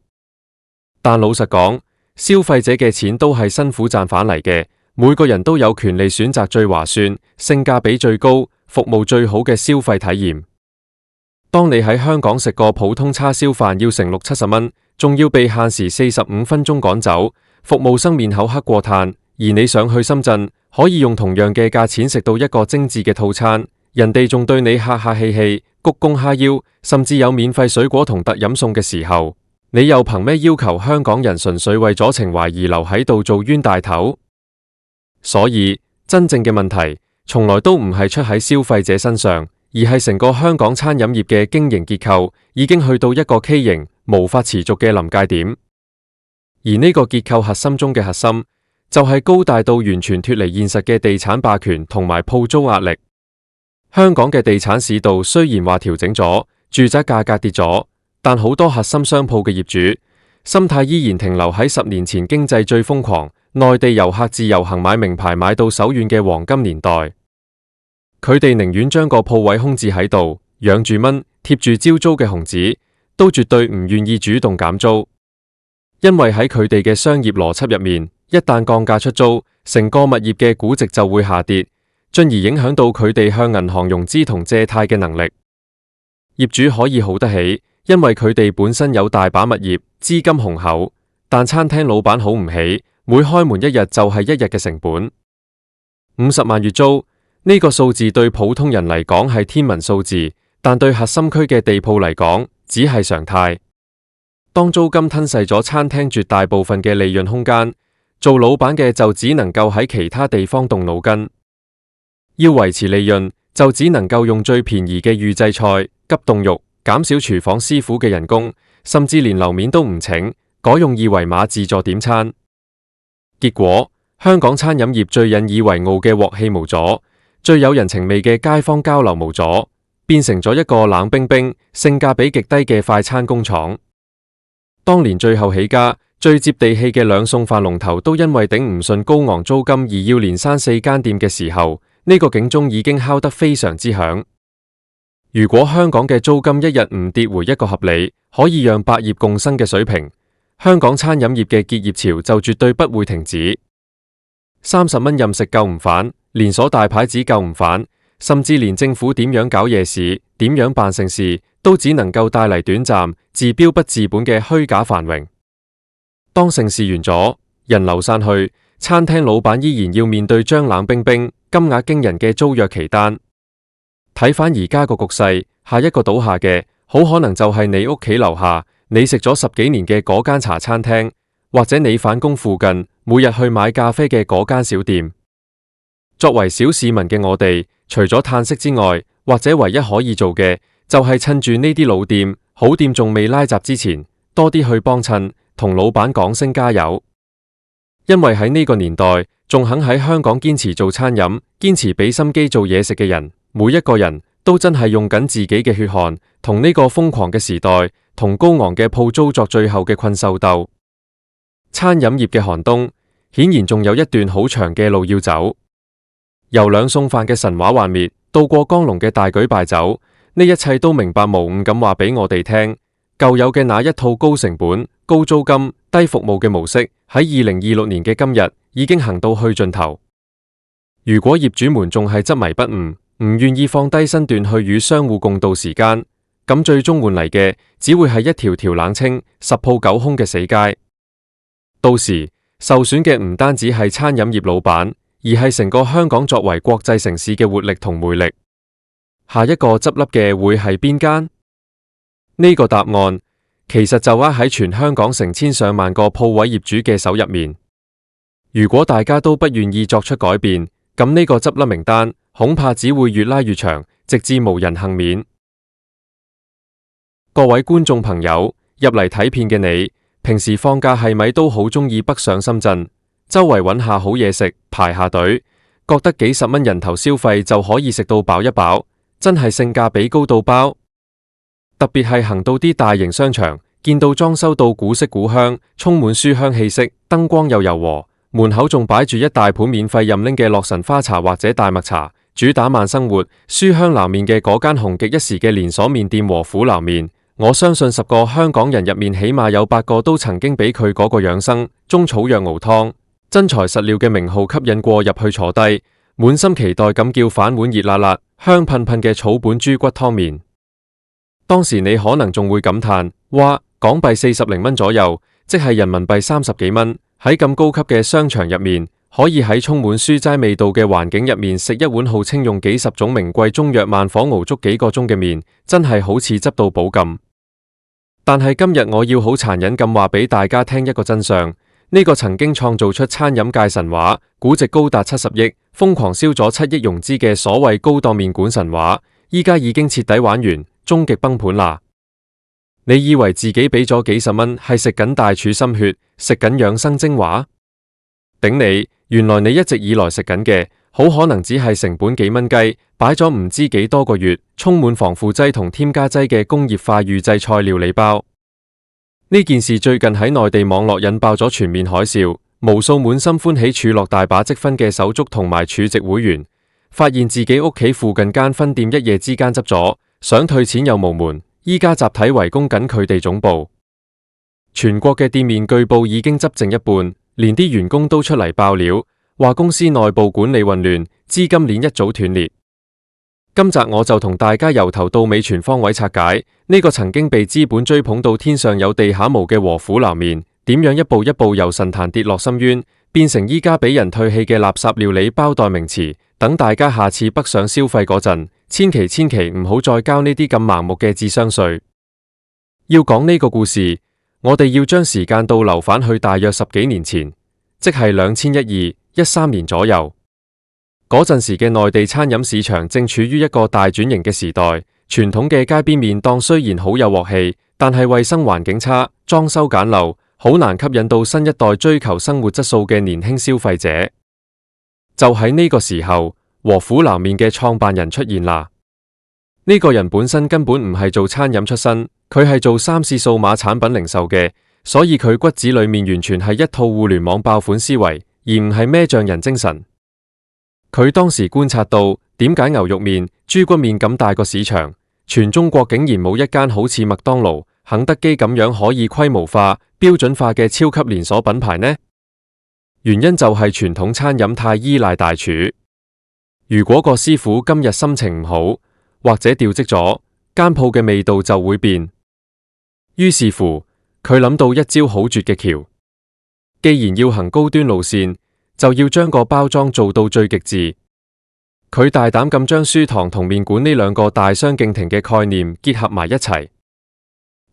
但老實講，消費者嘅錢都係辛苦賺返嚟嘅，每個人都有權利選擇最划算、性價比最高、服務最好嘅消費體驗。當你喺香港食個普通叉燒飯要成60-70蚊，仲要被限時45分鐘趕走，服務生面口黑過炭。而你想去深圳，可以用同樣嘅價錢食到一個精緻嘅套餐，人哋仲對你客客氣氣、鞠躬哈腰，甚至有免費水果同特飲送嘅時候，你又憑咩要求香港人純粹為咗情懷而留喺度做冤大頭？所以真正嘅問題，從來都唔係出喺消費者身上，而係成個香港餐飲業嘅經營結構已經去到一個畸形、無法持續嘅臨界點。而呢個結構核心中嘅核心，就係高大到完全脫離現實嘅地產霸權同埋鋪租壓力。香港嘅地產市道雖然話調整咗，住宅價格跌咗，但好多核心商鋪嘅業主心態依然停留喺10年前經濟最瘋狂，內地遊客自由行買名牌買到手軟嘅黃金年代。佢哋寧願將個鋪位空置喺度，養住蚊，貼住招租嘅紅紙，都絕對唔願意主動減租，因為喺佢哋嘅商業邏輯入面，一旦降價出租，成個物業嘅估值就會下跌，進而影響到佢哋向銀行融資同借貸嘅能力。業主可以好得起，因為佢哋本身有大把物業，資金雄厚，但餐廳老闆好唔起，每開門一日就係1日嘅成本。50萬月租呢個數字對普通人嚟講係天文數字，但對核心區嘅地鋪嚟講只係常態。當租金吞噬咗餐廳絕大部分嘅利潤空間，做老闆嘅就只能夠喺其他地方動腦筋，要維持利潤就只能夠用最便宜嘅預製菜、急凍肉，減少廚房師傅嘅人工，甚至連樓面都唔請，改用2維碼自助點餐。結果，香港餐飲業最引以為傲嘅鑊氣無咗，最有人情味嘅街坊交流無咗，變成咗一個冷冰冰、性價比極低嘅快餐工廠。當年最後起家、最接地氣嘅兩餸飯龍頭都因為頂唔順高昂租金而要連閂4間店嘅時候，呢個警鐘已經敲得非常之響。如果香港嘅租金一日唔跌回一個合理，可以讓百業共生嘅水平，香港餐飲業嘅結業潮就絕對不會停止。30蚊任食救唔返，連鎖大牌子救唔返，甚至連政府點樣搞夜市、點樣辦盛事，都只能夠帶嚟短暫、治標不治本嘅虛假繁榮。當盛事完咗，人流散去，餐廳老闆依然要面對張冷冰冰、金額驚人嘅租約期單。睇返而家個局勢，下一個倒下嘅，好可能就係你屋企樓下，你食咗10幾年嘅嗰間茶餐廳，或者你返工附近，每日去買咖啡嘅嗰間小店。作為小市民嘅我哋，除咗嘆息之外，或者唯一可以做嘅，就係趁住呢啲老店、好店仲未拉閘之前，多啲去幫襯，同老闆講聲加油。因為喺呢個年代，仲肯喺香港堅持做餐飲、堅持俾心機做嘢食嘅人，每一個人都真係用緊自己嘅血汗，同呢個瘋狂嘅時代，同高昂嘅鋪租作最後嘅困獸鬥。餐飲業嘅寒冬，顯然仲有一段好長嘅路要走。由兩餸飯嘅神話幻滅，到過江龍嘅大舉敗走，呢一切都明白無誤咁話俾我哋聽，舊有嘅那一套高成本、高租金、低服務嘅模式，喺2026年嘅今日已經行到去盡頭。如果業主們仲係執迷不悟，唔願意放低身段去與商戶共度時間，咁最終換嚟嘅只會係一條條冷清、十鋪九空嘅死街。到時受損嘅唔單止係餐飲業老闆，而係成個香港作為國際城市嘅活力同魅力。下一個執笠嘅會係邊間？呢個答案其實就握喺全香港成千上萬個鋪位業主嘅手入面。如果大家都不願意作出改變，咁呢個執笠名單恐怕只會越拉越長，直至無人幸免。各位觀眾朋友，入嚟睇片嘅你，平時放假係咪都好鍾意北上深圳，周圍揾下好嘢食，排下隊，覺得幾十蚊人頭消費就可以食到飽一飽，真係性價比高到爆。特別係行到啲大型商場，見到裝修到古色古香，充滿書香氣息，燈光又柔和，門口仲擺住一大盤免費任拎嘅洛神花茶或者大麥茶，主打慢生活，書香撈麵嘅嗰間紅極一時嘅連鎖麵店和虎撈麵，我相信10個香港人入面起碼有8個都曾經俾佢嗰個養生中草藥熬湯真材實料嘅名號吸引過入去坐低，滿心期待咁叫反碗熱辣辣香噴噴嘅草本豬骨湯麵。當時你可能仲會感嘆，哇，港幣40零蚊左右，即係人民幣30幾蚊，喺咁高級嘅商場入面，可以喺充滿書齋味道嘅環境入面食一碗號稱用幾十種名貴中藥慢火熬足幾個鐘嘅麵，真係好似執到寶咁。但係今日我要好殘忍咁話俾大家聽一個真相，呢個曾經創造出餐飲界神話，估值高達70億，瘋狂燒咗7億融資嘅所謂高檔麵館神話，依家已經徹底玩完，終極崩盤啦！你以為自己俾咗幾十蚊係食緊大廚心血，食緊養生精華？頂你！原來你一直以來食緊嘅，好可能只係成本幾蚊雞，擺咗唔知幾多個月，充滿防腐劑同添加劑嘅工業化預製菜料理包。呢件事最近喺內地網絡引爆咗全面海嘯，無數滿心歡喜儲落大把積分嘅手足同埋儲值會員，發現自己屋企附近間分店一夜之間執咗，想退錢又無門，依家集體圍攻緊佢哋總部。全國嘅店面據報已經執剩一半，連啲員工都出嚟爆料，話公司內部管理混亂，資金鏈一早斷裂。今集我就同大家由頭到尾全方位拆解呢個曾經被資本追捧到天上有地下無嘅和虎撈麵，點樣一步一步由神壇跌落深淵，變成依家俾人唾棄嘅垃圾料理包代名詞。等大家下次北上消費嗰陣，千祈唔好再交呢啲咁盲目嘅智商稅。要講呢個故事，我哋要將時間倒流返去大約10幾年前，即係2012、13年左右。嗰陣時嘅內地餐飲市場正處於一個大轉型嘅時代，傳統嘅街邊麵檔雖然好有鑊氣，但係衛生環境差，裝修簡陋，好難吸引到新一代追求生活質素嘅年輕消費者。就喺呢個時候，和虎撈麵嘅創辦人出現啦。呢個人本身根本唔係做餐飲出身，佢係做3C 數碼產品零售嘅，所以佢骨子裏面完全係一套互聯網爆款思維，而唔係咩匠人精神。佢當時觀察到，點解牛肉麵、豬骨麵咁大個市場，全中國竟然冇一間好似麥當勞、肯德基咁樣可以規模化、標準化嘅超級連鎖品牌呢？原因就係傳統餐飲太依賴大廚。如果個師傅今日心情唔好，或者調職咗，間鋪嘅味道就會變。於是乎，佢諗到一招好絕嘅橋，既然要行高端路線，就要將個包裝做到最極致。佢大膽咁將書堂同麵館呢兩個大相徑庭嘅概念結合埋一齊。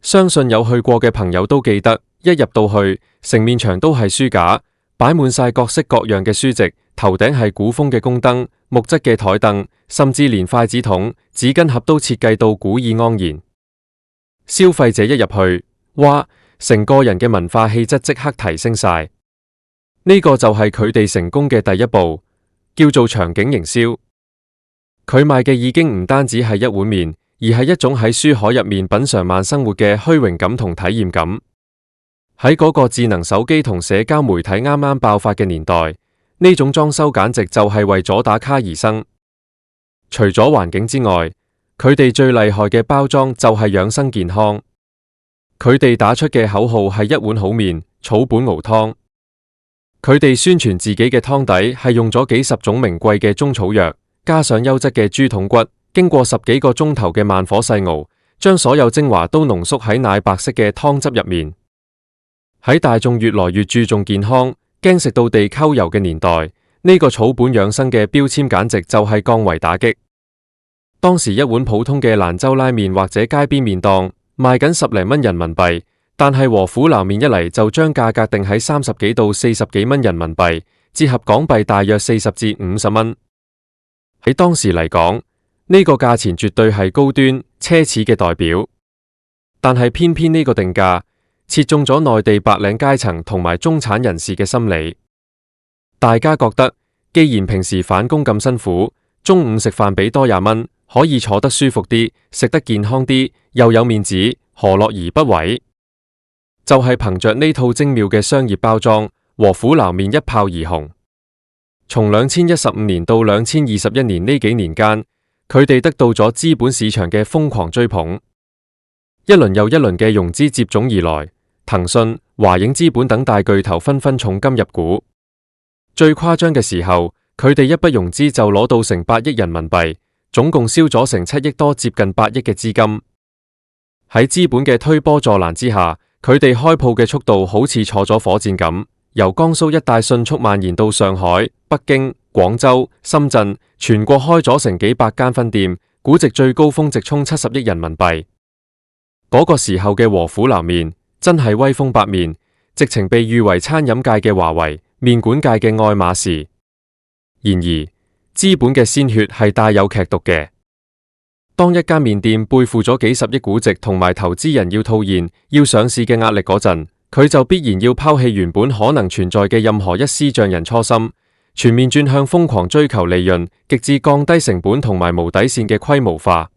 相信有去過嘅朋友都記得，一入到去，成面牆都係書架，擺滿晒各式各樣嘅書籍，頭頂係古風嘅宮燈、木質嘅台凳，甚至連筷子筒、紙巾盒都設計到古意盎然。消費者一入去，哇，成個人嘅文化氣質即刻提升晒。呢個就係佢哋成功嘅第一步，叫做場景營銷。佢賣嘅已經唔單止係一碗麵，而係一種喺書海入面品嘗慢生活嘅虛榮感同體驗感。喺嗰個智能手機同社交媒體啱啱爆發嘅年代，呢種裝修簡直就係為咗打卡而生。除咗環境之外，佢哋最厲害嘅包裝就係養生健康。佢哋打出嘅口號係一碗好麵，草本熬湯。佢哋宣傳自己嘅湯底係用咗幾十種名貴嘅中草藥，加上優質嘅豬筒骨，經過10幾個鐘頭嘅慢火細熬，將所有精華都濃縮喺奶白色嘅湯汁入面。喺大眾越來越注重健康，驚食到地溝油嘅年代，呢個草本養生嘅標籤簡直就係降維打擊。當時一碗普通嘅蘭州拉麵或者街邊麵檔賣緊10零蚊人民幣，但係和虎撈麵一嚟就將價格定喺30幾到40幾蚊人民幣，折合港幣大約40至50蚊。喺當時嚟講，呢個價錢絕對係高端奢侈嘅代表。但係偏偏呢個定價切中咗內地白領階層同埋中產人士嘅心理。大家覺得，既然平時返工咁辛苦，中午食飯俾多20蚊，可以坐得舒服啲，食得健康啲，又有面子，何樂而不為？就係憑着呢套精妙嘅商業包裝，和虎撈麵一炮而紅。從2015年到2021年呢幾年間，佢哋得到咗資本市場嘅瘋狂追捧，一輪又一輪嘅融資接踵而來，騰訊、華影資本等大巨頭紛紛重金入股。最誇張嘅時候，佢哋一筆融資就攞到成8億人民幣，總共燒咗成7億多，接近8億嘅資金。喺資本嘅推波助瀾之下，佢哋開鋪嘅速度好似坐咗火箭咁，由江蘇一帶迅速蔓延到上海、北京、廣州、深圳，全國開咗成幾百間分店，估值最高峰直衝70億人民幣。嗰個時候嘅和虎撈麵真係威風八面，直情被譽為餐飲界嘅華為，麵館界嘅愛馬仕。然而，資本嘅鮮血係帶有劇毒嘅。當一間麵店背負咗幾十億估值同埋投資人要套現、要上市嘅壓力嗰陣，佢就必然要拋棄原本可能存在嘅任何一絲匠人初心，全面轉向瘋狂追求利潤、極致降低成本同埋無底線嘅規模化。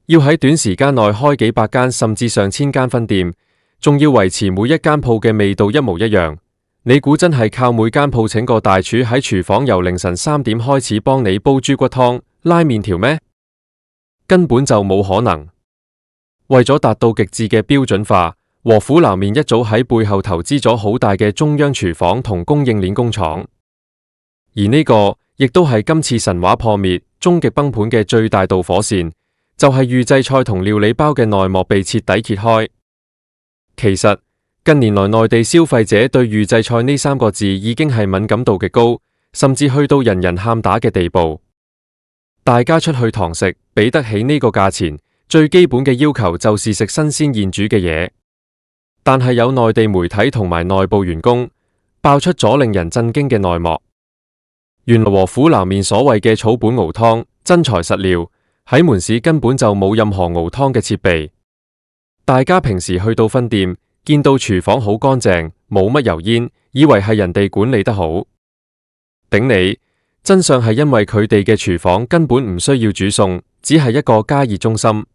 要喺短時間內開幾百間甚至上千間分店，仲要維持每一間鋪嘅味道一模一樣。你估真係靠每間鋪請個大廚喺廚房由凌晨3點開始幫你煲豬骨湯、拉麵條咩？根本就冇可能。為咗達到極致嘅標準化，和虎撈麵一早喺背後投資咗好大嘅中央廚房同供應鏈工廠。而呢個亦都係今次神話破滅、終極崩盤嘅最大導火線，就係預製菜同料理包嘅內幕被徹底揭開。其實近年來內地消費者對預製菜呢3個字已經係敏感度極高，甚至去到人人喊打嘅地步。大家出去堂食，俾得起呢個價錢，最基本嘅要求就是食新鮮現煮嘅嘢。但係有內地媒體同埋內部員工爆出咗令人震驚嘅內幕。原來和虎撈麵所謂嘅草本熬湯真材實料，喺門市根本就冇任何熬湯嘅設備。大家平時去到分店，見到廚房好乾淨，冇乜油煙，以為係人哋管理得好。頂你！真相係因為佢哋嘅廚房根本唔需要煮餸，只係一個加熱中心。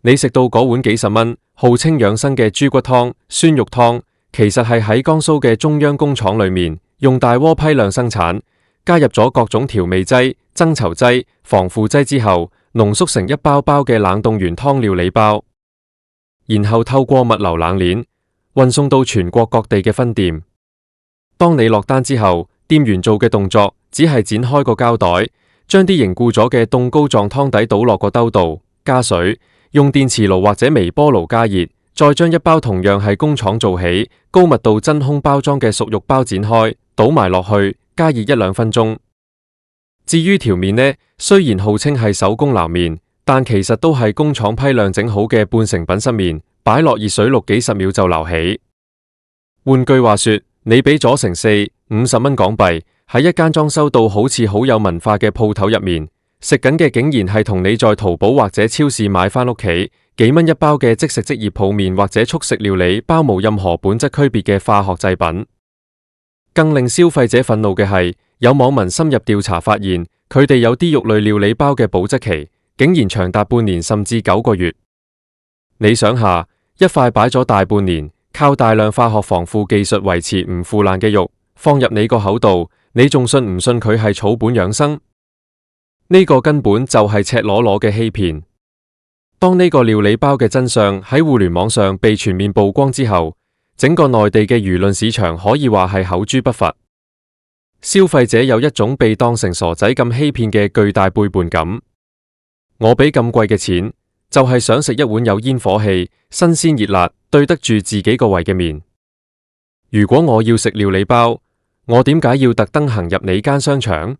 你食到嗰碗幾十蚊，號稱養生嘅豬骨湯、酸肉湯，其實係喺江蘇嘅中央工廠裏面用大鍋批量生產，加入咗各種調味劑、增稠劑、防腐劑之後，濃縮成一包包嘅冷凍原湯料理包，然後透過物流冷鏈運送到全國各地嘅分店。當你落單之後，店員做嘅動作只係剪開個膠袋，將啲凝固咗嘅凍膏狀湯底倒落個兜度，加水，用電磁爐或者微波爐加熱，再將一包同樣係工廠做起、高密度真空包裝嘅熟肉包剪開，倒埋落去，加熱1-2分鐘。至於條麵呢，雖然號稱係手工撈麵，但其實都係工廠批量整好嘅半成品濕麵，擺落熱水淥幾十秒就撈起。換句話說，你俾咗成40-50蚊港幣，喺一間裝修到好似好有文化嘅鋪頭入面，食緊嘅竟然係同你在淘寶或者超市買返屋企幾蚊一包嘅即食即熱泡麵或者速食料理包，無任何本質區別嘅化學製品。更令消費者憤怒嘅係，有網民深入調查發現，佢哋有啲肉類料理包嘅保質期竟然長達半年甚至9個月。你想下，一塊擺咗大半年，靠大量化學防腐技術維持唔腐爛嘅肉，放入你個口度，你仲信唔信佢係草本養生？呢個根本就係赤裸裸嘅欺騙。當呢個料理包嘅真相喺互聯網上被全面曝光之後，整個內地嘅輿論市場可以話係口誅筆伐。消費者有一種被當成傻仔咁欺騙嘅巨大背叛感。我俾咁貴嘅錢，就係想食一碗有煙火氣、新鮮熱辣、對得住自己個胃嘅麵。如果我要食料理包，我點解要特登行入你間商場？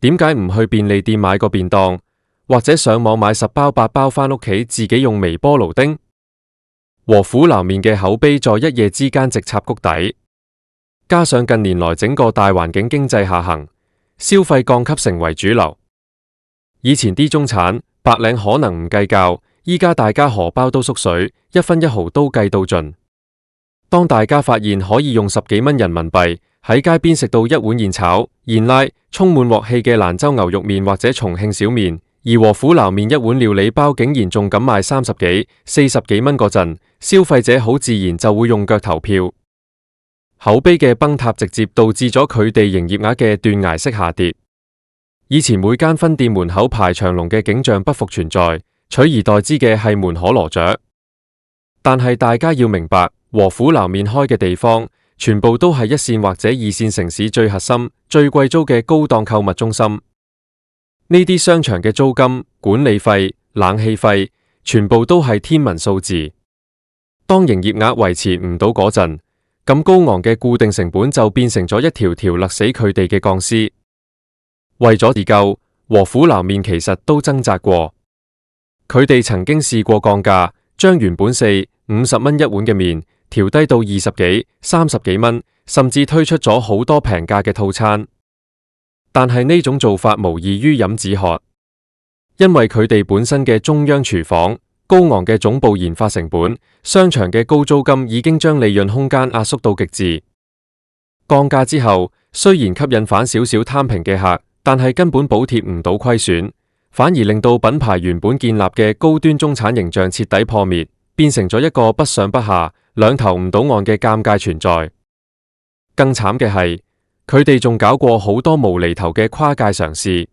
點解唔去便利店買個便當，或者上網買10包8包返屋企自己用微波爐叮？和虎撈麵嘅口碑在一夜之間直插谷底。加上近年來整個大環境經濟下行，消費降級成為主流。以前啲中產白領可能唔計較，依家大家荷包都縮水，一分一毫都計到盡。當大家發現可以用10幾蚊人民幣喺街邊食到一碗現炒、現拉、充滿鑊氣嘅蘭州牛肉麵或者重慶小麵，而和府撈麵一碗料理包竟然仲敢賣30幾、40幾蚊嗰陣，消費者好自然就會用腳投票。口碑嘅崩塌直接導致咗佢哋營業額嘅斷崖式下跌。以前每間分店門口排長龍嘅景象不復存在，取而代之嘅係門可羅雀。但係大家要明白，和府撈麵開嘅地方全部都係一線或者二線城市最核心、最貴租嘅高檔購物中心。呢啲商場嘅租金、管理費、冷氣費，全部都係天文數字。當營業額維持唔到嗰陣，咁高昂嘅固定成本就變成咗一條條勒死佢哋嘅鋼絲。為咗自救，和府撈麵其實都掙扎過。佢哋曾經試過降價，將原本40、50蚊一碗嘅麵調低到20幾、30幾蚊，甚至推出咗好多平價嘅套餐。但係呢種做法無異於飲止渴，因為佢哋本身嘅中央廚房、高昂嘅總部研發成本、商場嘅高租金已經將利潤空間壓縮到極致。降價之後，雖然吸引返少少貪平嘅客，但係根本補貼唔到虧損，反而令到品牌原本建立嘅高端中產形象徹底破滅，變成咗一個不上不下、兩頭唔到岸嘅尷尬存在。更慘嘅係，佢哋仲搞過好多無厘頭嘅跨界嘗試，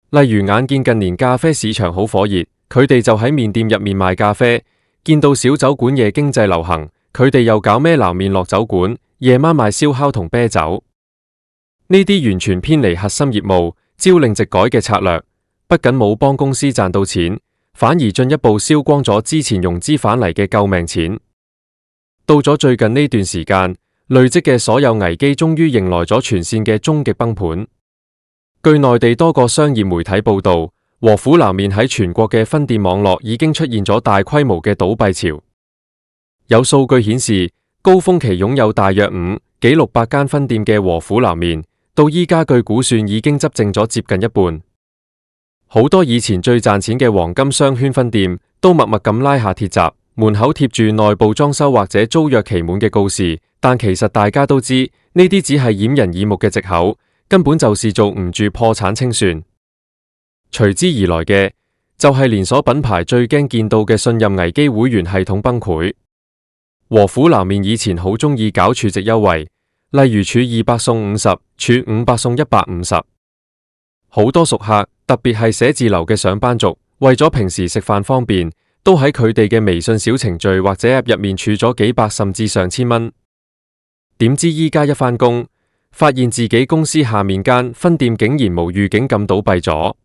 例如眼見近年咖啡市場好火熱，佢哋就喺麵店入面賣咖啡；見到小酒館夜經濟流行，佢哋又搞咩撈麵落酒館，夜晚賣燒烤同啤酒。呢啲完全偏離核心業務、朝令夕改嘅策略，不僅冇幫公司賺到錢，反而進一步燒光咗之前融資返嚟嘅救命錢。到咗最近呢段時間，累積嘅所有危機終於迎來咗全線嘅終極崩盤。據內地多個商業媒體報道，和府撈麵喺全國嘅分店網絡已經出現咗大規模嘅倒閉潮。有數據顯示，高峰期擁有大約5幾600間分店嘅和府撈麵，到依家據估算已經執剩咗接近一半。好多以前最賺錢嘅黃金商圈分店都默默咁拉下鐵閘，門口貼住內部裝修或者租約期滿嘅告示，但其實大家都知呢啲只係掩人耳目嘅藉口，根本就是做唔住破產清算。隨之而來嘅就係連鎖品牌最驚見到嘅信任危機，會員系統崩潰。和府撈麵以前好鍾意搞儲值優惠，例如儲200送50，儲500送150。好多熟客，特別係寫字樓嘅上班族，為咗平時食飯方便，都喺佢哋嘅微信小程序或者 App 入面儲咗幾百甚至上千蚊。點知依家一返工，發現自己公司下面間分店竟然無預警咁倒閉咗。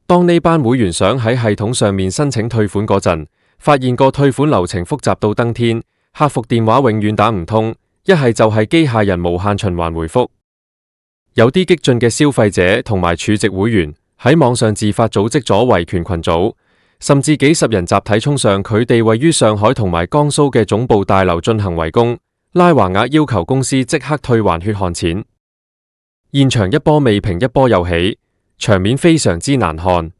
當呢班會員想喺系統上面申請退款嗰陣，發現個退款流程複雜到登天，客服電話永遠打唔通，一係就係機械人無限循環回覆。有啲激進嘅消費者同埋儲值會員喺網上自發組織咗維權群組，甚至幾十人集體衝上佢哋位於上海同埋江蘇嘅總部大樓進行圍攻，拉橫額要求公司即刻退還血汗錢。現場一波未平一波又起，場面非常之難看。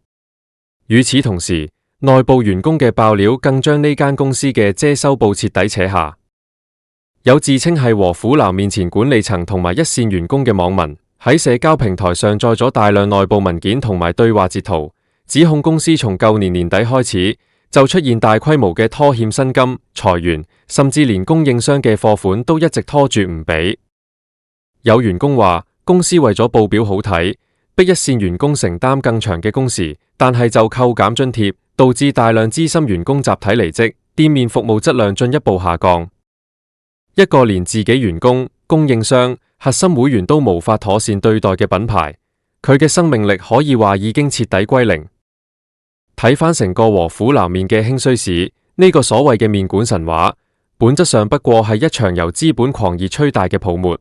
與此同時，內部員工嘅爆料更將呢間公司嘅遮羞布徹底扯下。有自稱係和府撈麵前管理層同埋一線員工嘅網民喺社交平台上載咗大量內部文件同埋對話截圖，指控公司從舊年年底開始就出現大規模嘅拖欠薪金、裁員，甚至連供應商嘅貨款都一直拖住唔俾。有員工話，公司為咗報表好睇，逼一線員工承擔更長嘅工時，但係就扣減津貼，導致大量資深員工集體離職，店面服務質量進一步下降。一個連自己員工、供應商、核心會員都無法妥善對待嘅品牌，佢嘅生命力可以話已經徹底歸零。睇返成個和府撈麵嘅興衰史，呢個所謂嘅麵館神話，本質上不過係一場由資本狂熱吹大嘅泡沫。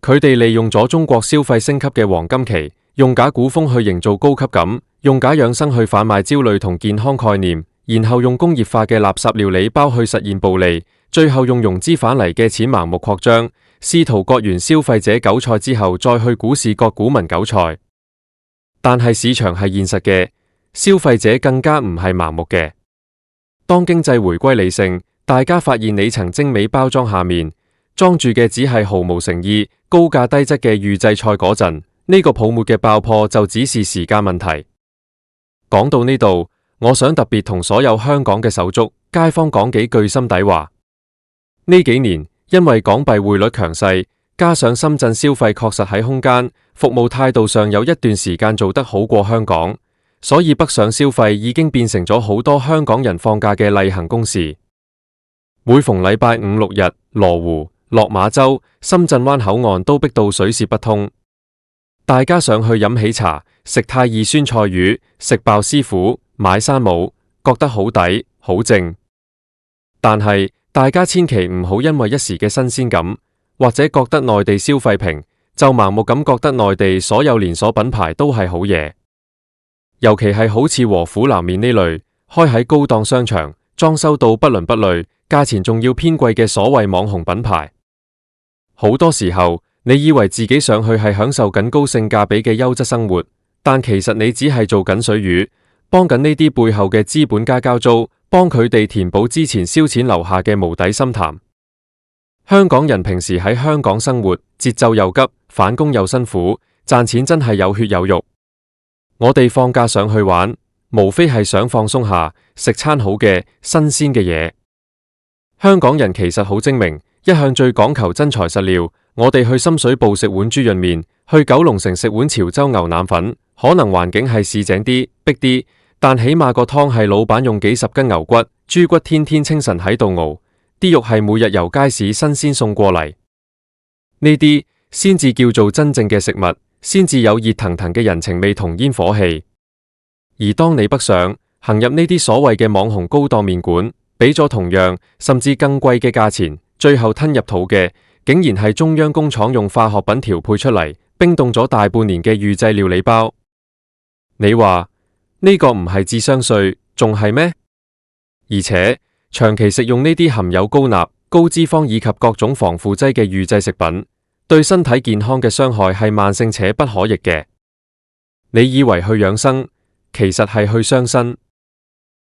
佢哋利用咗中國消費升級嘅黃金期，用假古風去營造高級感，用假養生去販賣焦慮同健康概念，然後用工業化嘅垃圾料理包去實現暴利，最後用融資返嚟嘅錢盲目擴張，試圖割完消費者韭菜之後，再去股市割股民韭菜。但係市場係現實嘅，消費者更加唔係盲目嘅。當經濟回歸理性，大家發現你層精美包裝下面裝住嘅只係毫無誠意、高價低質嘅預製菜嗰陣，呢個泡沫嘅爆破就只是時間問題。講到呢度，我想特別同所有香港嘅手足街坊講幾句心底話。呢幾年因為港幣匯率強勢，加上深圳消費確實喺空間、服務態度上有一段時間做得好過香港，所以北上消費已經變成咗好多香港人放假嘅例行公事。每逢禮拜五六日，羅湖、落馬洲、深圳灣口岸都逼到水泄不通，大家上去飲喜茶、食太二酸菜魚、食爆師傅、買山姆，覺得好抵好正。但係大家千祈唔好因為一時嘅新鮮感，或者覺得內地消費平，就盲目咁覺得內地所有連鎖品牌都係好嘢。尤其係好似和府南面呢類開喺高檔商場、裝修到不倫不類、價錢仲要偏貴嘅所謂網紅品牌，好多時候你以為自己上去係享受緊高性價比嘅優質生活，但其實你只係做緊水魚，幫緊呢啲背後嘅資本家交租，幫佢哋填補之前燒錢留下嘅無底深潭。香港人平時喺香港生活，節奏又急，返工又辛苦，賺錢真係有血有肉。我哋放假上去玩，無非係想放鬆下，食餐好嘅新鮮嘅嘢。香港人其實好精明，一向最講求真材實料。我哋去深水埗食碗豬潤麵，去九龍城食碗潮州牛腩粉，可能環境係市井啲、逼啲，但起碼個湯係老闆用幾十斤牛骨、豬骨天天清晨喺度熬，啲肉係每日由街市新鮮送過嚟。呢啲先至叫做真正嘅食物，先至有熱騰騰嘅人情味同煙火氣。而當你北上，行入呢啲所謂嘅網紅高檔麵館，俾咗同樣甚至更貴嘅價錢，最後吞入肚嘅，竟然係中央工廠用化學品調配出嚟，冰凍咗大半年嘅預製料理包。你話呢個唔係智商稅，仲係咩？而且長期食用呢啲含有高鈉、高脂肪以及各種防腐劑嘅預製食品，對身體健康嘅傷害係慢性且不可逆嘅。你以為去養生，其實係去傷身。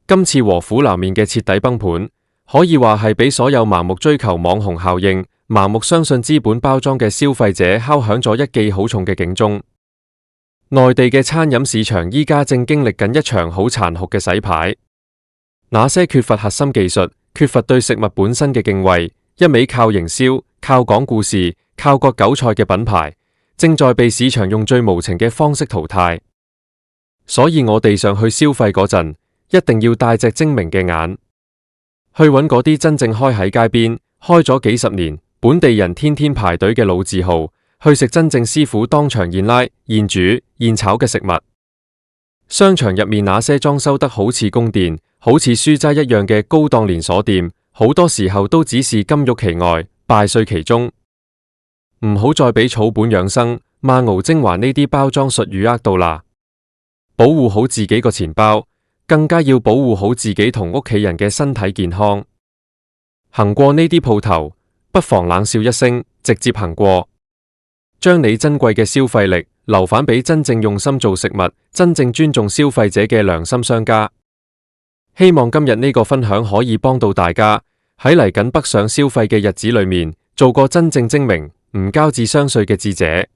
今次和府南面嘅徹底崩盤，可以話係俾所有盲目追求網紅效應、盲目相信資本包裝嘅消費者敲響咗一記好重嘅警鐘。內地嘅餐飲市場依家正經歷緊一場好殘酷嘅洗牌。那些缺乏核心技術、缺乏對食物本身嘅敬畏，一味靠營銷、靠講故事、靠割韭菜嘅品牌，正在被市場用最無情嘅方式淘汰。所以我哋上去消費嗰陣，一定要帶隻精明嘅眼，去揾嗰啲真正開喺街邊、開咗幾十年、本地人天天排隊嘅老字號，去食真正師傅當場現拉、現煮、現炒嘅食物。商場入面那些裝修得好似宮殿、好似書齋一樣嘅高檔連鎖店，好多時候都只是金玉其外，敗絮其中。唔好再俾草本養生、萬熬精華呢啲包裝術語呃到啦。保護好自己個錢包，更加要保護好自己同屋企人嘅身體健康。行過呢啲鋪頭，不妨冷笑一聲，直接行過，將你珍貴嘅消費力留返俾真正用心做食物、真正尊重消費者嘅良心商家。希望今日呢個分享可以幫到大家，喺嚟緊北上消費嘅日子裏面，做個真正精明、唔交智商稅嘅智者。